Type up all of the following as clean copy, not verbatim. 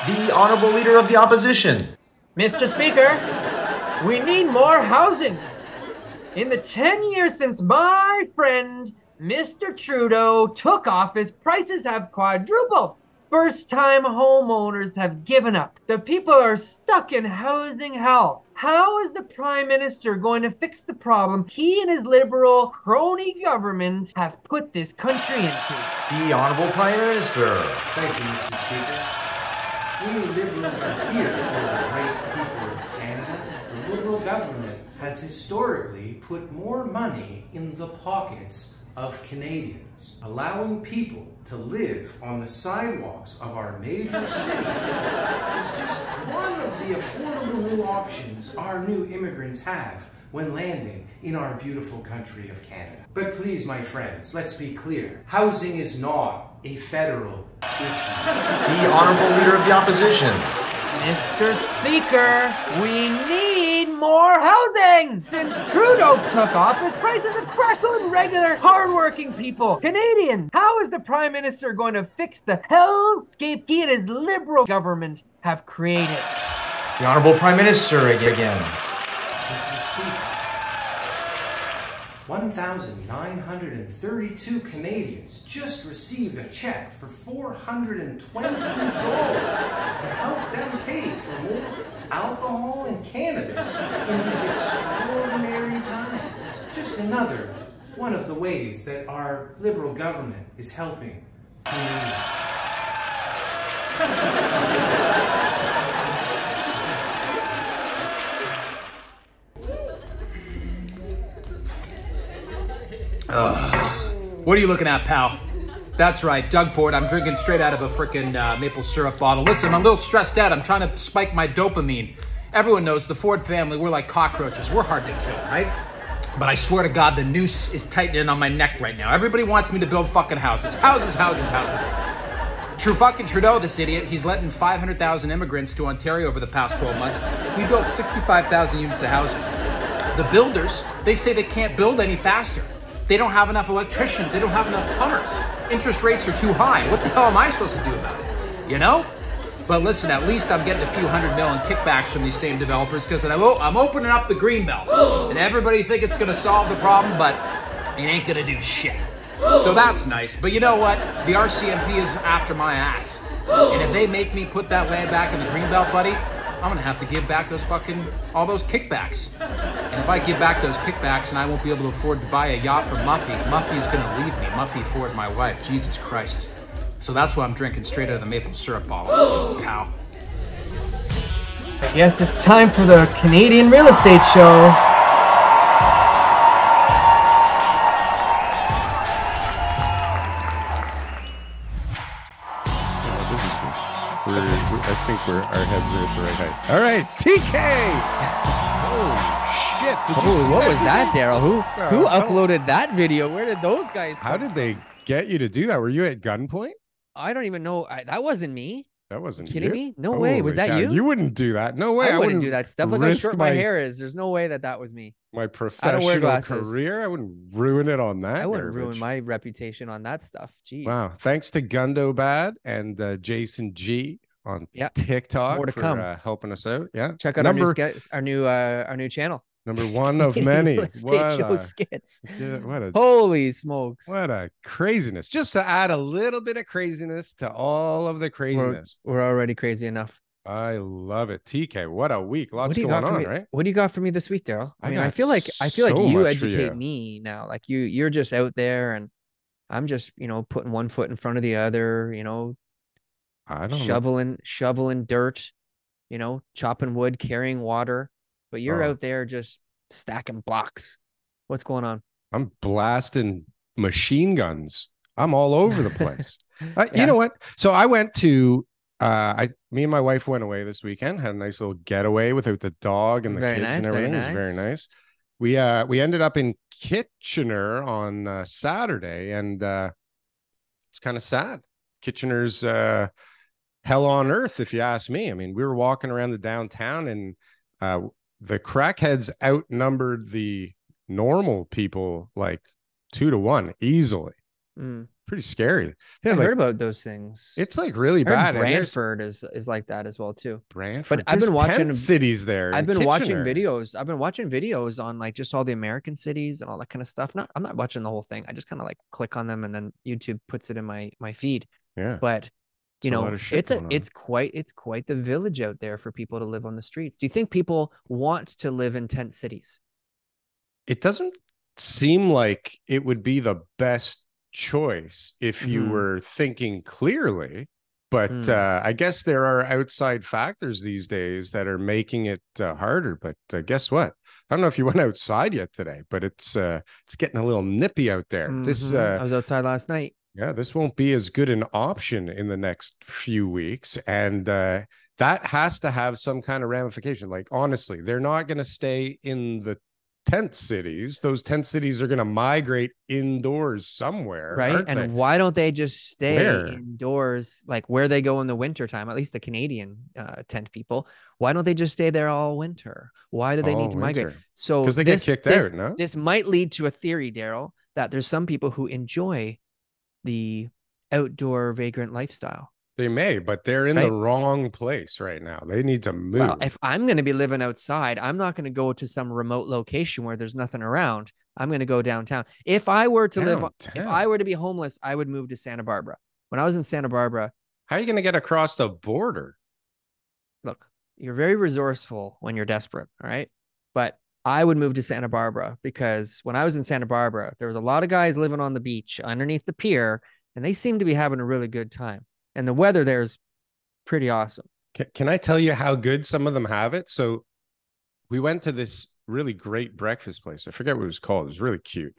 The Honourable Leader of the Opposition. Mr. Speaker, we need more housing. In the 10 years since my friend Mr. Trudeau took office, prices have quadrupled. First-time homeowners have given up. The people are stuck in housing hell. How is the Prime Minister going to fix the problem he and his Liberal crony government have put this country into? The Honourable Prime Minister. Thank you, Mr. Speaker. We Liberals are here for the great people of Canada. The Liberal government has historically put more money in the pockets of Canadians, allowing people to live on the sidewalks of our major cities is just one of the affordable new options our new immigrants have when landing in our beautiful country of Canada. But please, my friends, let's be clear. Housing is not a federal issue. The Honourable Leader of the Opposition. Mr. Speaker, we need more housing! Since Trudeau took office, prices have crashed on regular, hard-working people. Canadians, how is the Prime Minister going to fix the hellscape he and his Liberal government have created? The Honourable Prime Minister again. Mr. Speaker, 1,932 Canadians just received a check for $422 to help them pay for more alcohol and cannabis in these extraordinary times. Just another one of the ways that our Liberal government is helping Canadians. What are you looking at, pal? That's right, Doug Ford. I'm drinking straight out of a frickin' maple syrup bottle. Listen, I'm a little stressed out. I'm trying to spike my dopamine. Everyone knows the Ford family, we're like cockroaches. We're hard to kill, right? But I swear to God, the noose is tightening on my neck right now. Everybody wants me to build fucking houses. Houses, houses, houses. Fucking Trudeau, this idiot, he's letting 500,000 immigrants to Ontario over the past 12 months. We built 65,000 units of housing. The builders, they say they can't build any faster. They don't have enough electricians. They don't have enough plumbers. Interest rates are too high. What the hell am I supposed to do about it? You know? But listen, at least I'm getting a few $100 million kickbacks from these same developers because I'm opening up the greenbelt. And everybody think it's going to solve the problem, but it ain't going to do shit. So that's nice. But you know what? The RCMP is after my ass. And if they make me put that land back in the greenbelt, buddy, I'm going to have to give back those all those kickbacks. And if I give back those kickbacks and I won't be able to afford to buy a yacht for Muffy, Muffy's going to leave me. Muffy Ford, my wife. Jesus Christ. So that's why I'm drinking straight out of the maple syrup bottle, pal. I guess it's time for the Canadian Real Estate Show. I think our heads are at the right height. All right, TK. Oh shit! Did you see what that was that, video? Daryl? Who uploaded that video? Where did those guys? How did they get you to do that? Were you at gunpoint? I don't even know. That wasn't me. That wasn't You kidding you? me? No way. Was that Holy cow, you? You wouldn't do that. No way. I wouldn't do that stuff. Look how risk short my hair is. There's no way that was me. My I don't wear professional glasses. career. I wouldn't ruin it on that. I wouldn't garbage. ruin my reputation on that stuff. Jeez. Wow. Thanks to GUNDOBAD and Jason G on TikTok More to for come. Helping us out. Yeah. Check out our new channel. Number one of many. Real estate show skits. What a Holy smokes. What a craziness. Just to add a little bit of craziness to all of the craziness. We're already crazy enough. I love it. TK, what a week. Lots going on, right? What do you got for me this week, Daryl? I mean, I feel like so you much for educate you. me now. Like you're just out there and I'm just, putting one foot in front of the other, I don't shoveling dirt, chopping wood, carrying water. But you're out there just stacking blocks. What's going on? I'm blasting machine guns. I'm all over the place. You know what? So I went to me and my wife went away this weekend, had a nice little getaway without the dog and the kids and everything. It was very nice. We ended up in Kitchener on Saturday, and it's kind of sad. Kitchener's hell on earth, if you ask me. I mean, we were walking around the downtown, and the crackheads outnumbered the normal people like 2 to 1 easily. Pretty scary. I Yeah, like heard about those things. it's like really I heard bad. And there's Brantford is like that as well too. Brantford. But I've been There's watching 10 cities there. I've in been watching Kitchener. videos. I've been watching videos on like just all the American cities and all that kind of stuff. I'm not watching the whole thing. I just kind of like click on them and then YouTube puts it in my feed. Yeah. But you a lot know, of shit going on. it's quite the village out there for people to live on the streets. Do you think people want to live in tent cities? It doesn't seem like it would be the best choice if you were thinking clearly. But I guess there are outside factors these days that are making it harder. But guess what? I don't know if you went outside yet today, but it's getting a little nippy out there. This I was outside last night. Yeah, this won't be as good an option in the next few weeks, and that has to have some kind of ramification. Like honestly, they're not going to stay in the tent cities. Those tent cities are going to migrate indoors somewhere, right? And they? Why don't they just stay Where? indoors, like where they go in the winter time? At least the Canadian tent people. Why don't they just stay there all winter? Why do they need to migrate? So because they get kicked out. No, this might lead to a theory, Darryl, that there's some people who enjoy the outdoor vagrant lifestyle. They may, but they're in the wrong place right now. They need to move. Well, if I'm going to be living outside, I'm not going to go to some remote location where there's nothing around. I'm going to go downtown. If I were to if I were to be homeless, I would move to Santa Barbara. When I was in Santa Barbara, how are you going to get across the border? Look, you're very resourceful when you're desperate, all right? But I would move to Santa Barbara because when I was in Santa Barbara, there was a lot of guys living on the beach underneath the pier, and they seem to be having a really good time. And the weather there is pretty awesome. Can I tell you how good some of them have it? So we went to this really great breakfast place. I forget what it was called. It was really cute.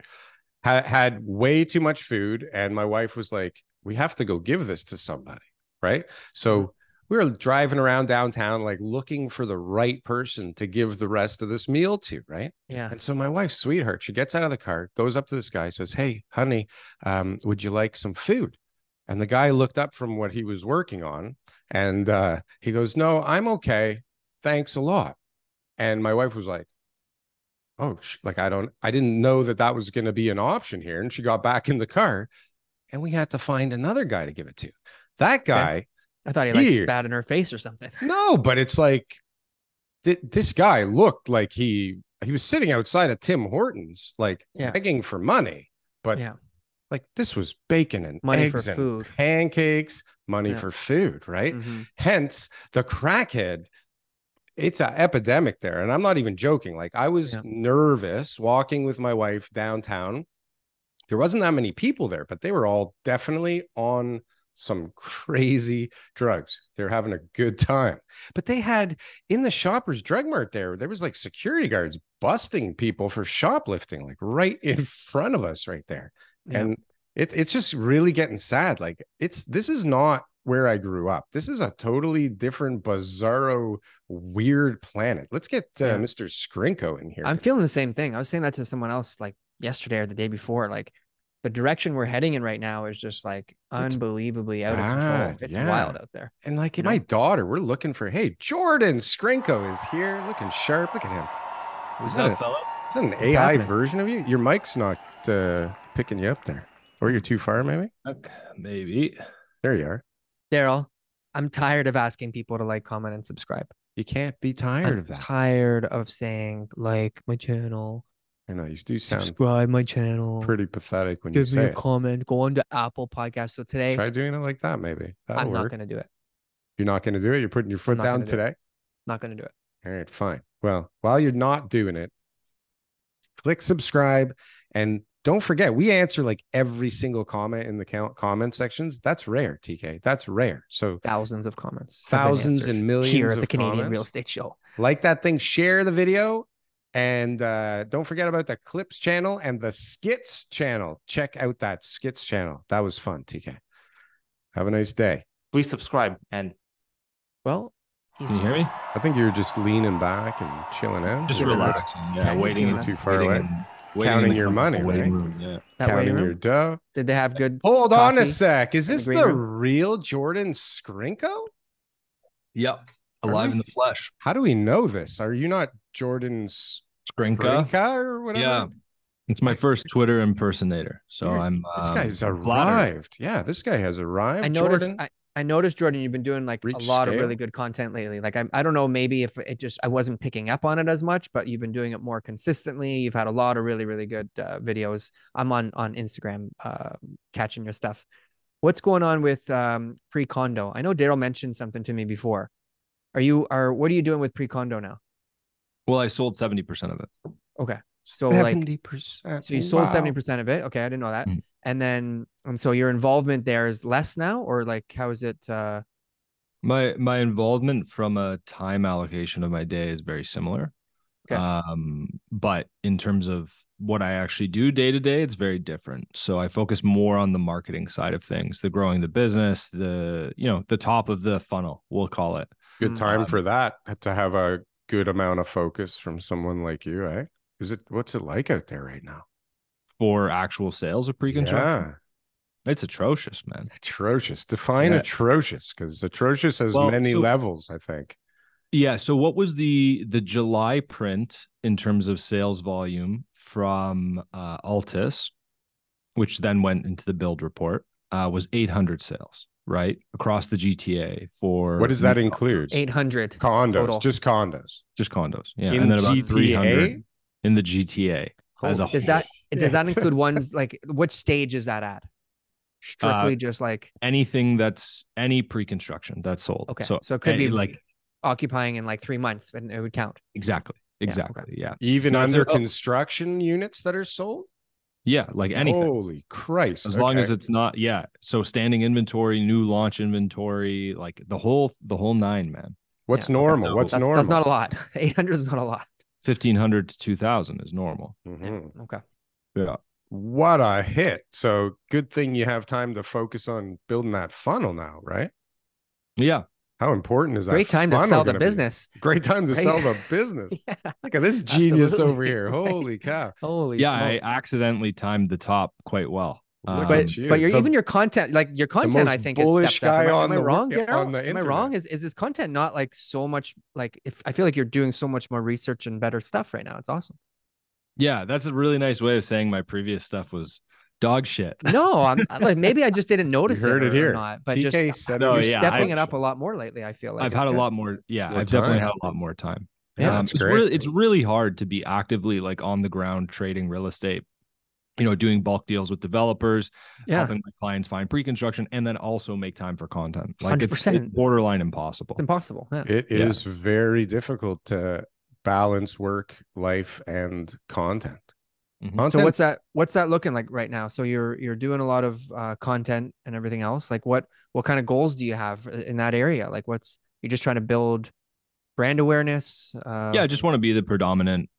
Had way too much food. And my wife was like, we have to go give this to somebody. Right. So we were driving around downtown, like looking for the right person to give the rest of this meal to. Right. Yeah. And so my wife's sweetheart, she gets out of the car, goes up to this guy, says, hey, honey, would you like some food? And the guy looked up from what he was working on and he goes, no, I'm okay. Thanks a lot. And my wife was like, oh, like, I didn't know that was going to be an option here. And she got back in the car and we had to find another guy to give it to. That guy. Okay. I thought he like spat in her face or something. No, but it's like this guy looked like he was sitting outside of Tim Hortons, like begging for money. But like this was bacon and money eggs for and food, pancakes, money for food, right? Hence the crackhead. It's an epidemic there. And I'm not even joking. Like I was nervous walking with my wife downtown. There wasn't that many people there, but they were all definitely on some crazy drugs. They're having a good time. But they had in the Shoppers Drug Mart there was like security guards busting people for shoplifting, like right in front of us right there. Yeah. And it's just really getting sad. Like this is not where I grew up. This is a totally different, bizarro, weird planet. Let's get Mr. Scrinko in here. I'm feeling the same thing. I was saying that to someone else like yesterday or the day before. Like the direction we're heading in right now is just like unbelievably out of control. It's wild out there. And like my daughter, we're looking for, hey, Jordon Scrinko is here, looking sharp. Look at him. What's up, fellas? Is that an AI version of you? Your mic's not picking you up there. Or you're too far, maybe? Okay, maybe. There you are. Darryl, I'm tired of asking people to like, comment, and subscribe. You can't be tired of that. I'm tired of saying like my channel. I know you do sound subscribe my channel. Pretty pathetic when you say give me a comment. Go on to Apple Podcast. So today, try doing it like that. Maybe I'm not going to do it. You're not going to do it. You're putting your foot down today. Not going to do it. All right, fine. Well, while you're not doing it, click subscribe and don't forget, we answer like every single comment in the comment sections. That's rare, TK. That's rare. So thousands of comments, thousands and millions here at the Canadian comments. Real Estate Show. Like that thing, share the video. And don't forget about the Clips channel and the Skits channel. Check out that Skits channel. That was fun, TK. Have a nice day. Please subscribe. And well, can you hear me? I think you're just leaning back and chilling out. Just relaxing. Yeah, waiting too far away. Counting your money, right? Yeah. Counting your dough. Did they have good? Hold on a sec. Is this the real Jordon Scrinko? Yep. Alive in the flesh. How do we know this? Are you not Jordon Scrinko or whatever? Yeah. It's my first Twitter impersonator, so This guy's I'm flattered. arrived. Yeah, this guy has arrived. I noticed. Jordon, I noticed, Jordan, you've been doing like reach a lot of really scale. good content lately. Like I don't know, maybe if it just I wasn't picking up on it as much, but you've been doing it more consistently. You've had a lot of really really good videos. I'm on Instagram catching your stuff. What's going on with pre-condo? I know Darryl mentioned something to me before. What are you doing with pre-condo now? Well, I sold 70% of it. Okay. So like 70%. so you sold Wow. 70% of it. Okay, I didn't know that. Mm. And so your involvement there is less now, or like how is it My involvement from a time allocation of my day is very similar. Okay. But in terms of what I actually do day to day, it's very different. So I focus more on the marketing side of things, the growing the business, the top of the funnel, we'll call it. Good time for that, to have a good amount of focus from someone like you, eh? What's it like out there right now? For actual sales of pre-construction. Yeah. It's atrocious, man. Atrocious. Define atrocious, because atrocious has many levels, I think. Yeah. So what was the July print in terms of sales volume from Altus, which then went into the build report, was 800 sales, right? Across the GTA for what does that include? 800 condos, total. just condos. Just condos. Yeah. In and then about GTA? 300 in the GTA as a Does whole. that include ones like which stage is that at? Strictly just like anything that's any pre-construction that's sold. Okay. So it could be like occupying in like 3 months, and it would count. Exactly. Yeah. Even under construction units that are sold? Yeah, like anything. Holy Christ. As long as it's not, so standing inventory, new launch inventory, like the whole nine, man. What's normal? What's normal? That's not a lot. 800 is not a lot. 1,500 to 2,000 is normal. Mm-hmm. Okay. Yeah. What a hit. So good thing you have time to focus on building that funnel now, right? Yeah. How important is that? Great time to sell the business. Great time to sell the business. Yeah, look at this genius over here. Holy cow. Holy smokes. I accidentally timed the top quite well. But even your content, like your content, I think is stepped up. Am I wrong, Darryl? Am I wrong? Is this content not like so much like I feel like you're doing so much more research and better stuff right now. It's awesome. Yeah, that's a really nice way of saying my previous stuff was dog shit. No, I'm like maybe I just didn't notice you heard it here. Or not, but TK just said you're stepping it up a lot more lately. I feel like I've had a lot more. Yeah, I've definitely had a lot more time. Yeah, that's great. It's really hard to be actively like on the ground trading real estate. Doing bulk deals with developers, helping my clients find pre-construction, and then also make time for content. Like 100%. it's borderline impossible. It's impossible. Yeah. It is very difficult to balance work, life, and content. Mm-hmm. So what's that looking like right now? So you're doing a lot of content and everything else. Like what kind of goals do you have in that area? Like you're just trying to build brand awareness? I just want to be the predominant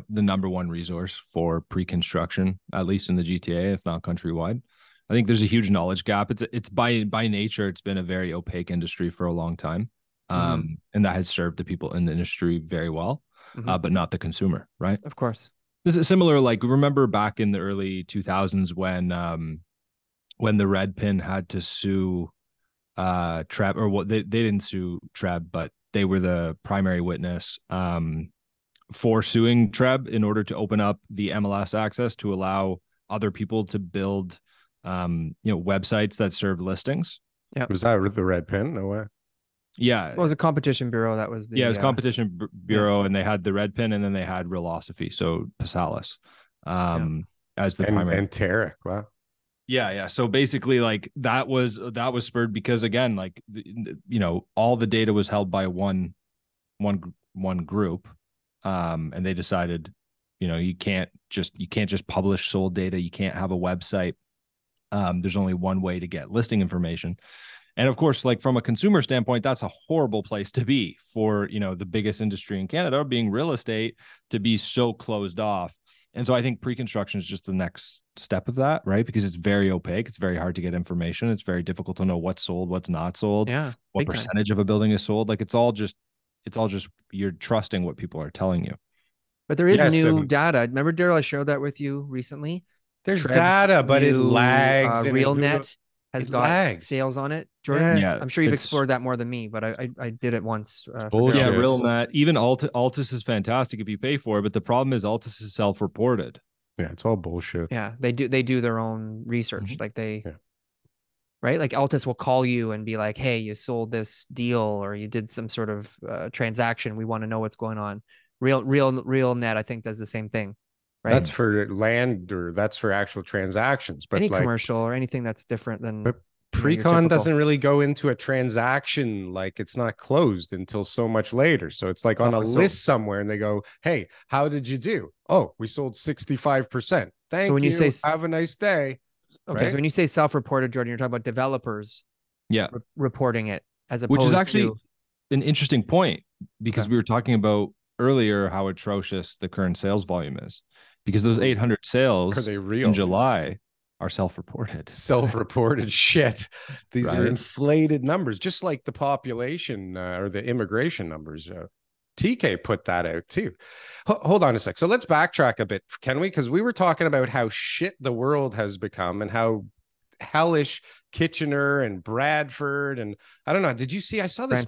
the number one resource for pre-construction, at least in the GTA, if not countrywide. I think there's a huge knowledge gap. It's by nature, it's been a very opaque industry for a long time. And that has served the people in the industry very well, but not the consumer, right? Of course. This is similar. Like remember back in the early 2000s when the Red Pin had to sue Treb, or what they didn't sue Treb, but they were the primary witness for suing Treb in order to open up the MLS access to allow other people to build websites that serve listings. Yeah. Was that the Red Pin? No way. Yeah. It was a competition bureau. That was the it was competition bureau, and they had the Red Pin, and then they had Realosophy, so Pasalis as the primary. And Tarek. Wow. Yeah. So basically, like that was spurred because again, like all the data was held by one group, and they decided, you can't just publish sold data. You can't have a website. There's only one way to get listing information. And of course, like from a consumer standpoint, that's a horrible place to be for, the biggest industry in Canada, being real estate, to be so closed off. And so I think pre-construction is just the next step of that, right? Because it's very opaque. It's very hard to get information. It's very difficult to know what's sold, what's not sold, what percentage of a building is sold. Like it's all just you're trusting what people are telling you. But there is new data. Remember, Darryl, I showed that with you recently. There's data, but it lags. RealNet has It got lags. sales on it. Jordan, Yeah, I'm sure you've it's- explored that more than me, but I did it once. For bullshit. Yeah, Darryl. real net. Even Altus is fantastic if you pay for it, but the problem is Altus is self-reported. Yeah, it's all bullshit. Yeah, they do their own research. Mhm. Like they, Yeah. right? Like Altus will call you and be like, "Hey, you sold this deal or you did some sort of transaction. We want to know what's going on." Real net, I think, does the same thing, right? That's for land, or that's for actual transactions. But Any like, commercial or anything that's different than but your Precon typical. doesn't really go into a transaction, like it's not closed until so much later. So it's like on a So- list somewhere, and they go, "Hey, how did you do? Oh, we sold 65%. Thank when you. you say Have a nice day." Okay, right? so when you say self-reported, Jordan, you're talking about developers Yeah, reporting it as which opposed is actually to an interesting point because Okay. we were talking about earlier how atrocious the current sales volume is because those 800 sales Are they real? in July are self-reported. Self-reported shit. These are Right. inflated numbers, just like the population or the immigration numbers. TK put that out too. Hold on a sec. So let's backtrack a bit, can we? Because we were talking about how shit the world has become and how hellish Kitchener and Bradford and I don't know. Did you see? I saw this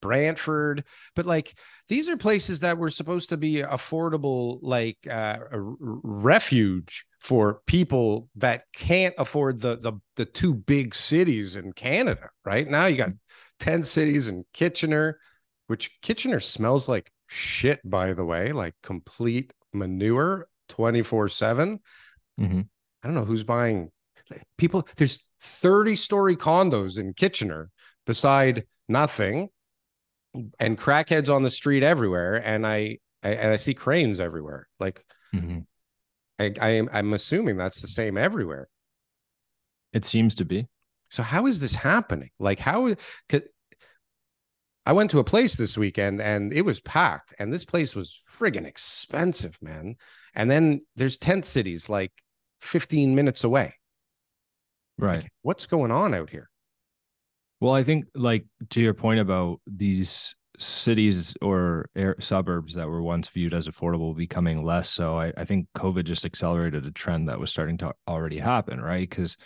Brantford, but like these are places that were supposed to be affordable, like a refuge for people that can't afford the two big cities in Canada. Right now, you got 10 cities in Kitchener, which Kitchener smells like shit, by the way, like complete manure 24/7. Mm-hmm. I don't know who's buying people. There's 30-story condos in Kitchener beside nothing, and crackheads on the street everywhere. And I see cranes everywhere. Like Mm-hmm. I'm assuming that's the same everywhere. It seems to be. So how is this happening? Like how? I went to a place this weekend and it was packed, and this place was friggin' expensive, man. And then there's tent cities like 15 minutes away. Right. Like, what's going on out here? Well, I think like to your point about these cities or suburbs that were once viewed as affordable becoming less so, I think COVID just accelerated a trend that was starting to already happen, right? Because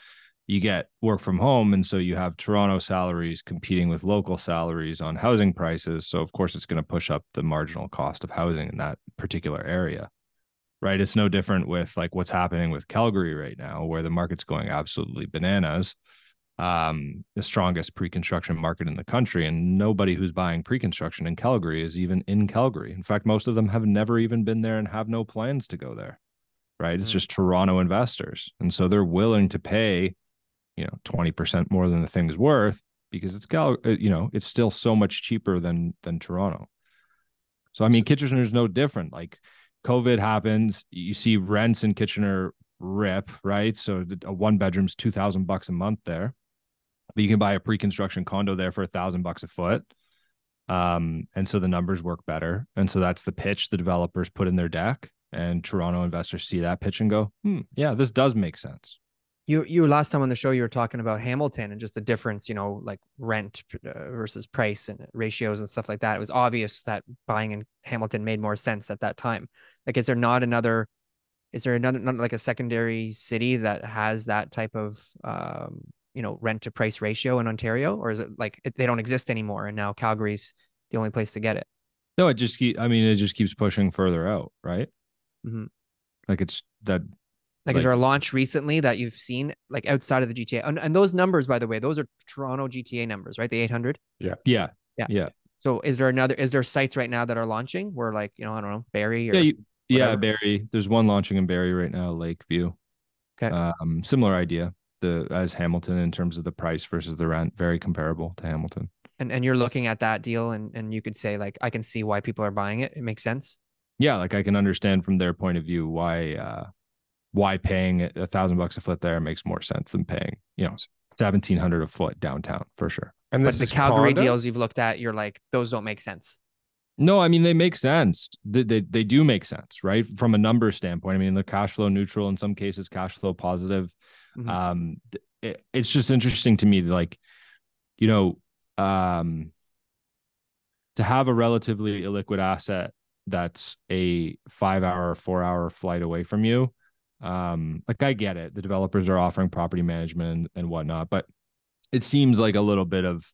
you get work from home, and so you have Toronto salaries competing with local salaries on housing prices. So of course it's going to push up the marginal cost of housing in that particular area, right? It's no different with like what's happening with Calgary right now, where the market's going absolutely bananas. The strongest pre-construction market in the country, and nobody who's buying pre-construction in Calgary is even in Calgary. In fact, most of them have never even been there and have no plans to go there, right? It's just Toronto investors, and so they're willing to pay 20% more than the thing's worth because it's it's still so much cheaper than Toronto. So I mean, Kitchener is no different. Like COVID happens, you see rents in Kitchener rip, right? So a one bedroom's $2,000 a month there, but you can buy a pre-construction condo there for $1,000 a foot. And so the numbers work better. And so that's the pitch the developers put in their deck, and Toronto investors see that pitch and go, yeah, this does make sense. You last time on the show, you were talking about Hamilton and just the difference, like rent versus price and ratios and stuff like that. It was obvious that buying in Hamilton made more sense at that time. Like, is there another not like a secondary city that has that type of, rent to price ratio in Ontario, or is it like they don't exist anymore and now Calgary's the only place to get it? No, it just keeps pushing further out, right? Mm-hmm. Like it's that. Like, is there a launch recently that you've seen like outside of the GTA? And those numbers, by the way, those are Toronto GTA numbers, right? The 800. Yeah. So is there sites right now that are launching where, like, I don't know, Barrie or Barrie. There's one launching in Barrie right now, Lakeview. Okay. Similar idea as Hamilton in terms of the price versus the rent, very comparable to Hamilton. And you're looking at that deal and you could say, like, I can see why people are buying it. It makes sense. Yeah, like I can understand from their point of view why paying $1,000 a foot there makes more sense than paying, 1,700 a foot downtown for sure. And But the Calgary deals you've looked at, you're like, those don't make sense. No, I mean, they make sense. They do make sense, right? From a number standpoint. I mean, they're cash flow neutral, in some cases, cash flow positive. Mm-hmm. It's just interesting to me, like, to have a relatively illiquid asset that's a 5-hour, 4-hour flight away from you Like I get it. The developers are offering property management and whatnot, but it seems like a little bit of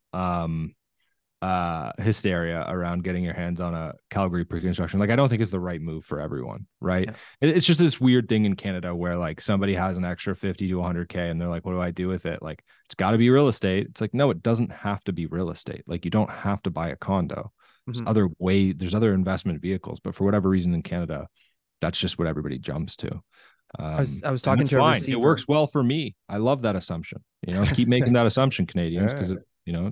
hysteria around getting your hands on a Calgary pre-construction. Like I don't think it's the right move for everyone, right? Yeah. It's just this weird thing in Canada where like somebody has an extra 50 to 100K and they're like, what do I do with it? Like it's got to be real estate. It's like, no, it doesn't have to be real estate. Like you don't have to buy a condo. There's other investment vehicles, but for whatever reason in Canada, that's just what everybody jumps to. I was talking to a receiver. It works well for me. I love that assumption. Keep making that assumption, Canadians, because it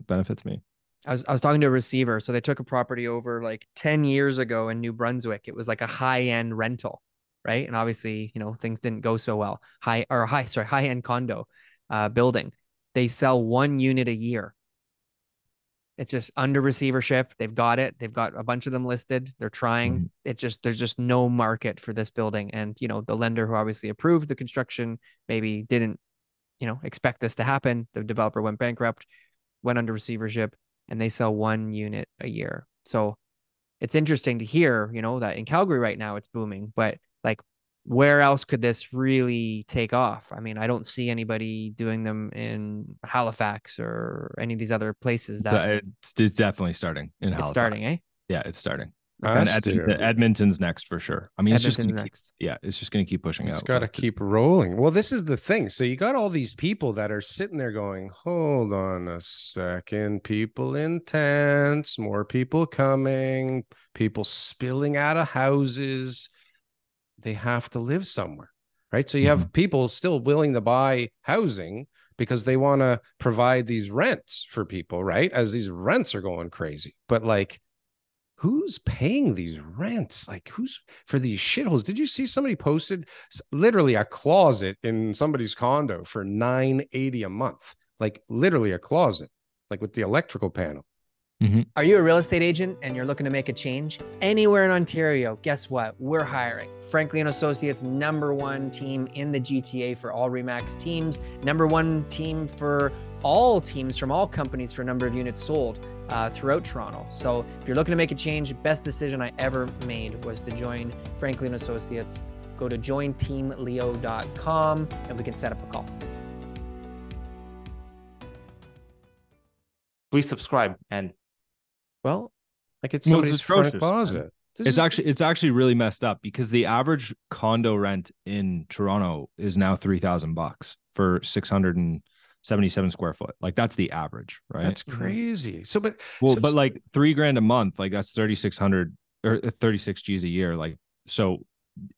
benefits me. I was talking to a receiver. So they took a property over like 10 years ago in New Brunswick. It was like a high-end rental, right? And obviously, things didn't go so well. High-end condo building. They sell 1 unit a year. It's just under receivership. They've got it. They've got a bunch of them listed. They're trying. There's just no market for this building. And, the lender who obviously approved the construction maybe didn't, expect this to happen. The developer went bankrupt, went under receivership, and they sell 1 unit a year. So it's interesting to hear, that in Calgary right now it's booming, but like where else could this really take off? I mean, I don't see anybody doing them in Halifax or any of these other places. It's definitely starting in Halifax. It's starting, eh? Yeah, it's starting. And Edmonton's next for sure. I mean, it's just next. It's just going to keep pushing out. It's got to keep rolling. Well, this is the thing. So you got all these people that are sitting there going, hold on a second, people in tents, more people coming, people spilling out of houses. They have to live somewhere, right? So you have people still willing to buy housing because they want to provide these rents for people, right? As these rents are going crazy. But like, who's paying these rents? Like who's for these shitholes? Did you see somebody posted literally a closet in somebody's condo for $980 a month? Like literally a closet, like with the electrical panel. Are you a real estate agent and you're looking to make a change anywhere in Ontario? Guess what? We're hiring. Franklin Associates, #1 team in the GTA for all RE/MAX teams, #1 team for all teams from all companies for number of units sold throughout Toronto. So if you're looking to make a change, best decision I ever made was to join Franklin Associates. Go to jointeamleo.com and we can set up a call. Please subscribe. And well, like it's somebody's front closet. It's actually really messed up because the average condo rent in Toronto is now $3,000 for 677 square foot. Like that's the average, right? That's crazy. So, but like $3,000 a month, like that's 3,600 or 36 G's a year. Like, so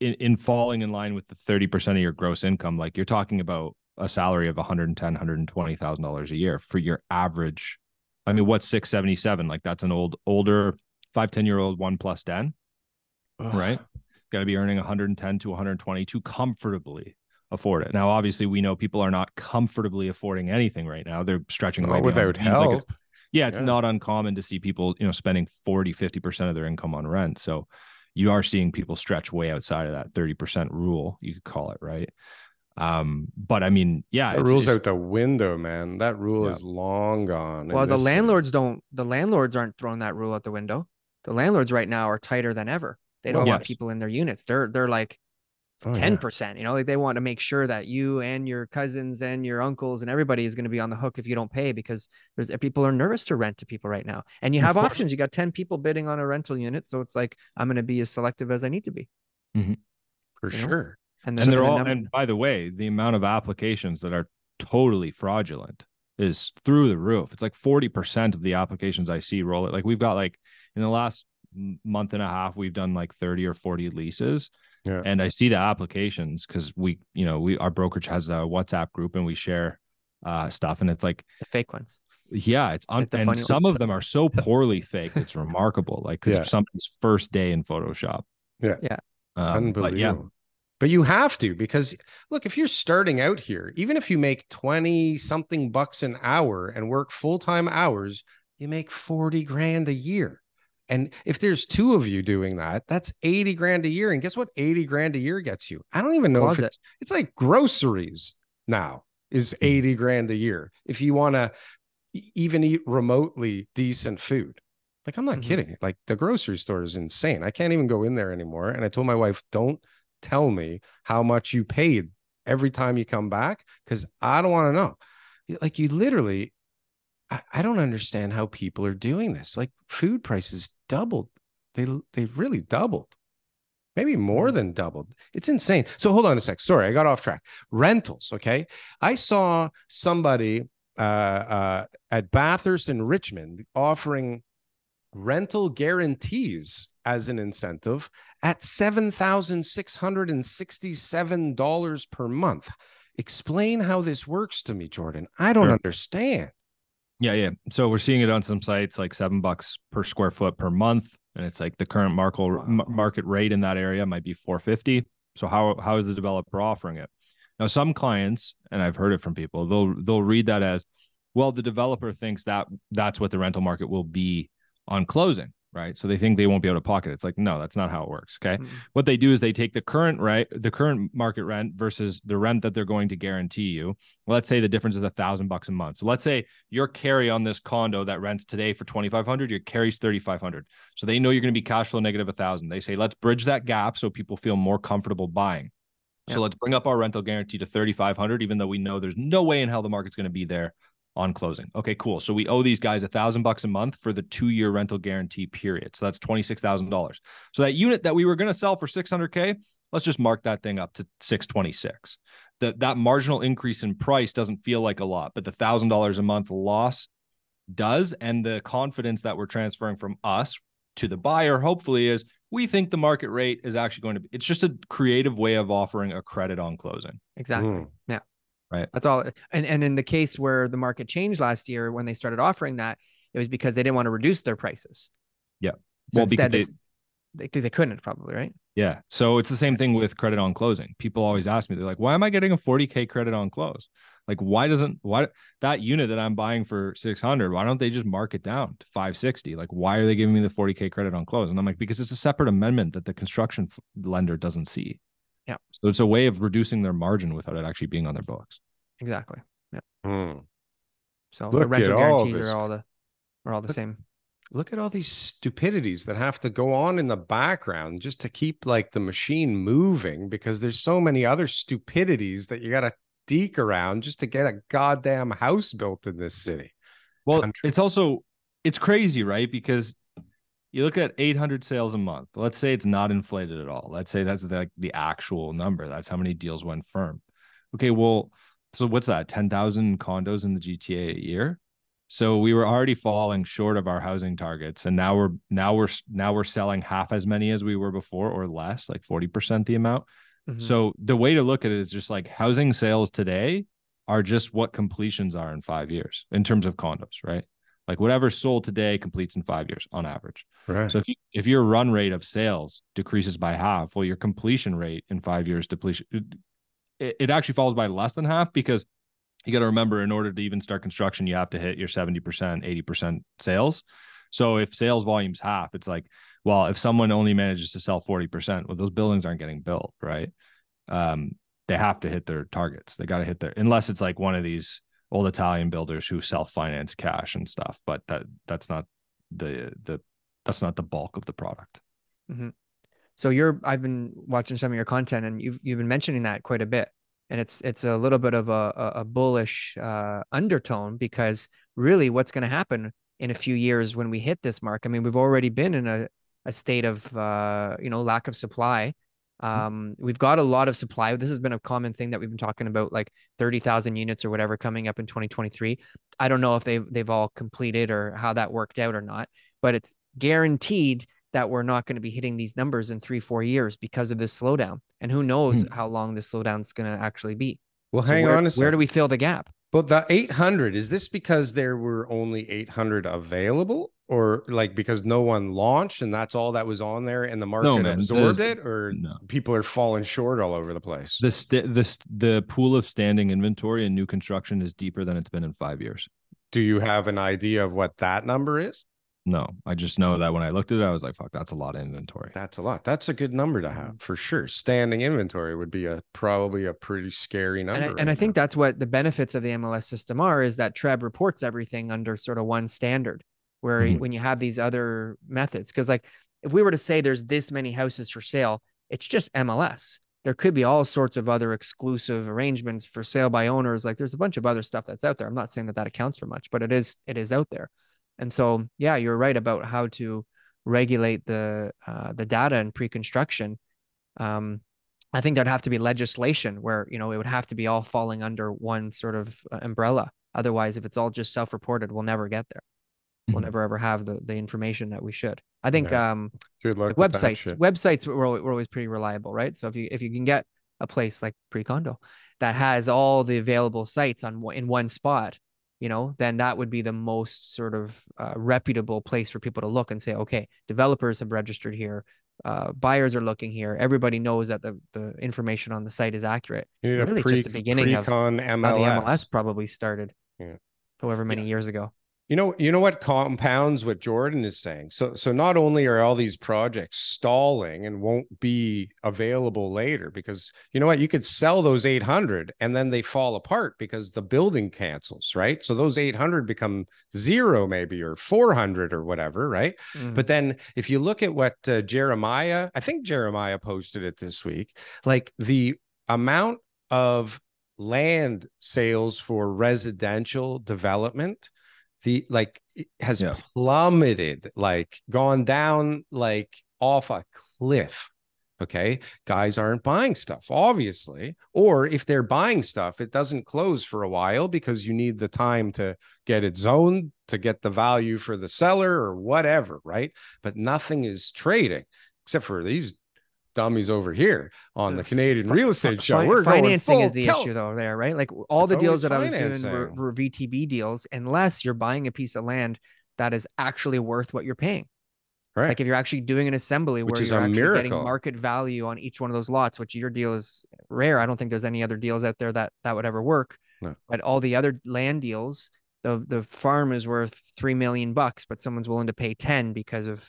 in falling in line with the 30% of your gross income, like you're talking about a salary of $110,000, $120,000 a year for your average. I mean, what's 677? Like that's an older 5-10-year-old 1+10, right? Got to be earning 110 to 120 to comfortably afford it. Now, obviously, we know people are not comfortably affording anything right now. They're stretching away without help. Like it's not uncommon to see people, spending 40-50% of their income on rent. So you are seeing people stretch way outside of that 30% rule, you could call it, right? But I mean, yeah, that rule's out the window, man. That rule is long gone. Well, the landlords aren't throwing that rule out the window. The landlords right now are tighter than ever. They don't want people in their units. They're like 10%, like they want to make sure that you and your cousins and your uncles and everybody is going to be on the hook if you don't pay, because people are nervous to rent to people right now. And you have options. You got 10 people bidding on a rental unit. So it's like, I'm going to be as selective as I need to be. For sure. And by the way, the amount of applications that are totally fraudulent is through the roof. It's like 40% of the applications I see roll it. Like we've got like in the last month and a half, we've done like 30 or 40 leases. Yeah. And I see the applications because our brokerage has a WhatsApp group and we share stuff, and it's like the fake ones. Yeah, and some of them are so poorly faked. It's remarkable. Like this is somebody's first day in Photoshop. Yeah. Unbelievable. But you have to, because look, if you're starting out here, even if you make 20 something bucks an hour and work full-time hours, you make 40 grand a year. And if there's two of you doing that, that's 80 grand a year. And guess what 80 grand a year gets you? I don't even know if it's like groceries now is 80 grand a year. If you want to even eat remotely decent food. Like, I'm not kidding. Like the grocery store is insane. I can't even go in there anymore. And I told my wife, don't tell me how much you paid every time you come back, because I don't want to know. Like, you literally, I don't understand how people are doing this. Like, food prices doubled. They really doubled. Maybe more than doubled. It's insane. So hold on a sec. Sorry, I got off track. Rentals. Okay. I saw somebody at Bathurst and Richmond offering rental guarantees as an incentive at $7,667 per month. Explain how this works to me, Jordon. I don't understand. Yeah. So we're seeing it on some sites like $7 per square foot per month. And it's like the current market rate in that area might be $450. So how is the developer offering it? Now, some clients, and I've heard it from people, they'll read that as, well, the developer thinks that that's what the rental market will be on closing, right? So they think they won't be able to pocket it. It's like, no, that's not how it works. Okay. What they do is they take the current market rent versus the rent that they're going to guarantee you. Let's say the difference is $1,000 a month. So let's say your carry on this condo that rents today for $2,500, your carry's $3,500. So they know you're going to be cash flow negative $1,000. They say, let's bridge that gap so people feel more comfortable buying. So let's bring up our rental guarantee to $3,500, even though we know there's no way in hell the market's going to be there on closing. Okay, cool. So we owe these guys $1,000 a month for the 2-year rental guarantee period. So that's $26,000. So that unit that we were going to sell for $600K, let's just mark that thing up to $626. That marginal increase in price doesn't feel like a lot, but the $1,000 a month loss does. And the confidence that we're transferring from us to the buyer, hopefully, is we think the market rate is actually going to be, it's just a creative way of offering a credit on closing. Exactly. Yeah. Right. That's all. And in the case where the market changed last year, when they started offering that, it was because they didn't want to reduce their prices. Yeah. So well, instead, because they couldn't, probably, right? Yeah. So it's the same thing with credit on closing. People always ask me, they're like, why am I getting a 40K credit on close? Like, why that unit that I'm buying for 600, why don't they just mark it down to 560? Like, why are they giving me the 40K credit on close? And I'm like, because it's a separate amendment that the construction lender doesn't see. Yeah. So it's a way of reducing their margin without it actually being on their books. Exactly. Yeah. So Look, the rental guarantees this. are all the same. Look at all these stupidities that have to go on in the background just to keep like the machine moving, because there's so many other stupidities that you got to deke around just to get a goddamn house built in this city. Well, it's crazy, right? Because you look at 800 sales a month. Let's say it's not inflated at all. Let's say that's like the actual number. That's how many deals went firm. Okay, well, so what's that? 10,000 condos in the GTA a year. So we were already falling short of our housing targets, and now we're selling half as many as we were before, or less, like 40% the amount. So the way to look at it is just like housing sales today are just what completions are in 5 years in terms of condos, right? Like whatever's sold today completes in 5 years on average. Right. So if your run rate of sales decreases by half, well, your completion rate in 5 years it actually falls by less than half, because you got to remember, in order to even start construction, you have to hit your 70%, 80% sales. So if sales volume's half, it's like, well, if someone only manages to sell 40%, well, those buildings aren't getting built, right? They have to hit their targets. They got to hit unless it's like one of these old Italian builders who self-finance cash and stuff, but that's not that's not the bulk of the product. So I've been watching some of your content, and you've been mentioning that quite a bit. And it's a little bit of a bullish undertone, because really what's going to happen in a few years when we hit this mark? I mean, we've already been in a state of, lack of supply. We've got a lot of supply. This has been a common thing that we've been talking about, like 30,000 units or whatever coming up in 2023. I don't know if they've all completed or how that worked out or not, but it's guaranteed that we're not going to be hitting these numbers in 3-4 years because of this slowdown. And who knows how long this slowdown is going to actually be. Well, hang on a second. Where do we fill the gap? But the 800, is this because there were only 800 available, or like because no one launched and that's all that was on there and the market absorbed it, or people are falling short all over the place? The pool of standing inventory in new construction is deeper than it's been in 5 years. Do you have an idea of what that number is? No, I just know that when I looked at it, I was like, fuck, that's a lot of inventory. That's a lot. That's a good number to have for sure. Standing inventory would be probably a pretty scary number. And I think that's what the benefits of the MLS system is that TREB reports everything under sort of one standard, where when you have these other methods, because like if we were to say there's this many houses for sale, it's just MLS. there could be all sorts of other exclusive arrangements for sale by owners. Like there's a bunch of other stuff that's out there. I'm not saying that accounts for much, but it is out there. And so, yeah, you're right about how to regulate the data and pre-construction. I think there'd have to be legislation where, it would have to be all falling under one sort of umbrella. Otherwise, if it's all just self-reported, we'll never get there. We'll never ever have the information that we should. I think Good luck like with that websites shit. websites were always pretty reliable, right? So if you can get a place like Precondo that has all the available sites in one spot, then that would be the most sort of reputable place for people to look and say, okay, developers have registered here, buyers are looking here, everybody knows that the information on the site is accurate. You need Really, a just the beginning of pre-con how MLS. the MLS probably started, Yeah. however many years ago. You know what compounds what Jordon is saying. So not only are all these projects stalling and won't be available later, because you know what, you could sell those 800 and then they fall apart because the building cancels, right? So those 800 become 0 maybe, or 400 or whatever, right? But then if you look at what Jeremiah, I think Jeremiah posted it this week, like the amount of land sales for residential development, has plummeted, like gone down, like off a cliff. Okay. Guys aren't buying stuff, obviously. Or if they're buying stuff, it doesn't close for a while because you need the time to get it zoned, to get the value for the seller or whatever, right? But nothing is trading except for these dummies over here on the Canadian real estate show. We're financing going is the issue though there, right? Like all the deals that I was doing were VTB deals, unless you're buying a piece of land that is actually worth what you're paying. Right. Like if you're actually doing an assembly where you're actually getting market value on each one of those lots, which your deal is rare. I don't think there's any other deals out there that would ever work. No. But all the other land deals, the farm is worth $3 million, but someone's willing to pay 10 because of,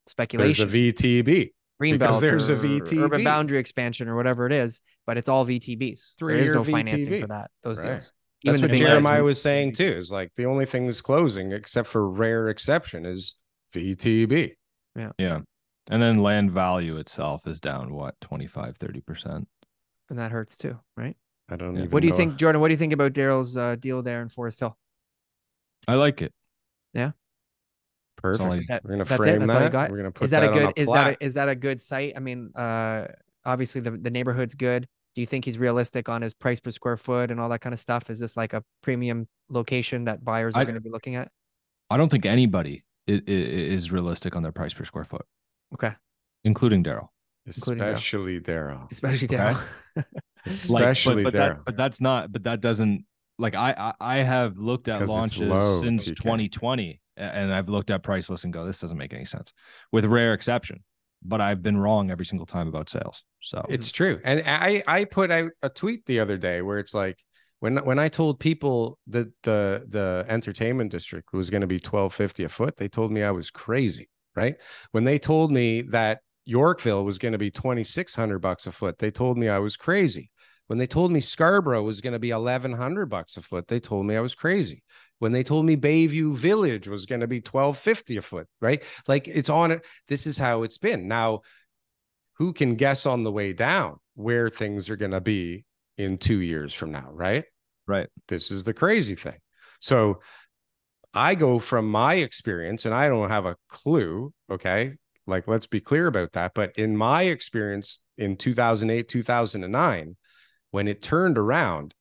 speculation. There's a VTB. Greenbelt, there's a VTB, urban boundary expansion, or whatever it is, but it's all VTBs. There is no financing for that. Those deals. That's what Jeremiah was saying too. Is like the only thing that's closing, except for rare exception, is VTB. Yeah. And then land value itself is down, what, 25-30%. And that hurts too, right? I don't even What do you think, Jordon? What do you think about Darryl's deal there in Forest Hill? I like it. Yeah. Perfect. We're gonna frame that. We're gonna put that on a plaque. Is that a good site? I mean, obviously the neighborhood's good. Do you think he's realistic on his price per square foot and all that kind of stuff? Is this like a premium location that buyers are going to be looking at? I don't think anybody is realistic on their price per square foot. Okay. Including Darryl. Especially Darryl. Especially Darryl. Especially Darryl. But that's not. But that doesn't. Like I have looked at launches since 2020. And I've looked at price lists and go, this doesn't make any sense, with rare exception. But I've been wrong every single time about sales. So it's true. And I put out a tweet the other day where it's like, when I told people that the entertainment district was going to be $1,250 a foot, they told me I was crazy, right? When they told me that Yorkville was going to be $2,600 a foot, they told me I was crazy. When they told me Scarborough was going to be $1,100 a foot, they told me I was crazy. When they told me Bayview Village was going to be $1,250 a foot, right? Like it's on it. This is how it's been. Now, who can guess on the way down where things are going to be in 2 years from now, right? Right. This is the crazy thing. So I go from my experience, and I don't have a clue, okay? Like, let's be clear about that. But in my experience in 2008, 2009, when it turned around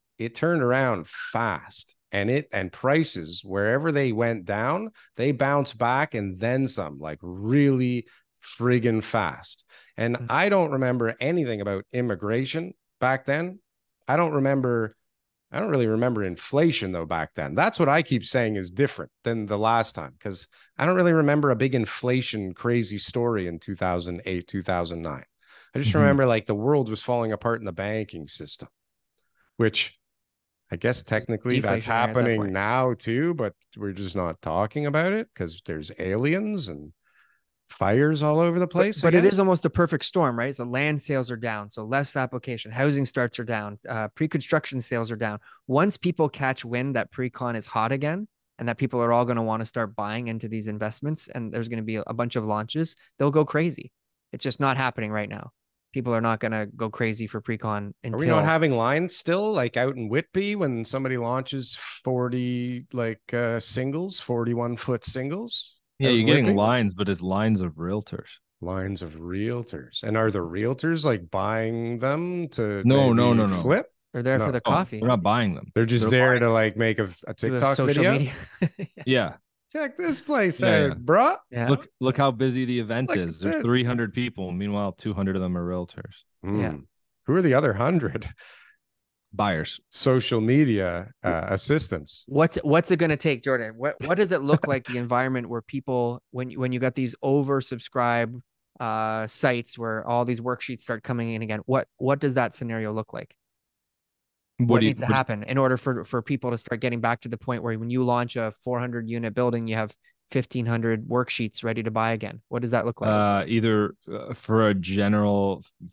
fast. And prices, wherever they went down, they bounced back and then some, like really friggin' fast. And I don't remember anything about immigration back then. I don't really remember inflation though back then. That's what I keep saying is different than the last time, because I don't really remember a big inflation crazy story in 2008, 2009. I just remember like the world was falling apart in the banking system, which I guess technically that's happening now too, but we're just not talking about it because there's aliens and fires all over the place. But it is almost a perfect storm, right? So land sales are down. So less application, housing starts are down, pre-construction sales are down. Once people catch wind that pre-con is hot again and that people are all going to want to start buying into these investments and there's going to be a bunch of launches, they'll go crazy. It's just not happening right now. people are not going to go crazy for pre-con Are until. we not having lines still, like out in Whitby when somebody launches 40 singles, 41-foot singles? Yeah, out you're in getting Whitby? lines, but it's lines of realtors. Lines of realtors. And are the realtors like buying them to No, maybe no. flip? They're there for No. the Oh, coffee. they're not buying them. They're just They're there buying to like make a Do a TikTok social video. media. Yeah. Check this place Yeah, out, bruh. Yeah. Look how busy the event Look is. at There's this. 300 people. Meanwhile, 200 of them are realtors. Yeah. Who are the other 100? Buyers. Social media assistants. What's it going to take, Jordan? What does it look like, the environment where people, when you got these oversubscribed sites where all these worksheets start coming in again, what does that scenario look like? What needs to happen in order for people to start getting back to the point where when you launch a 400 unit building, you have 1,500 worksheets ready to buy again? What does that look like? Either for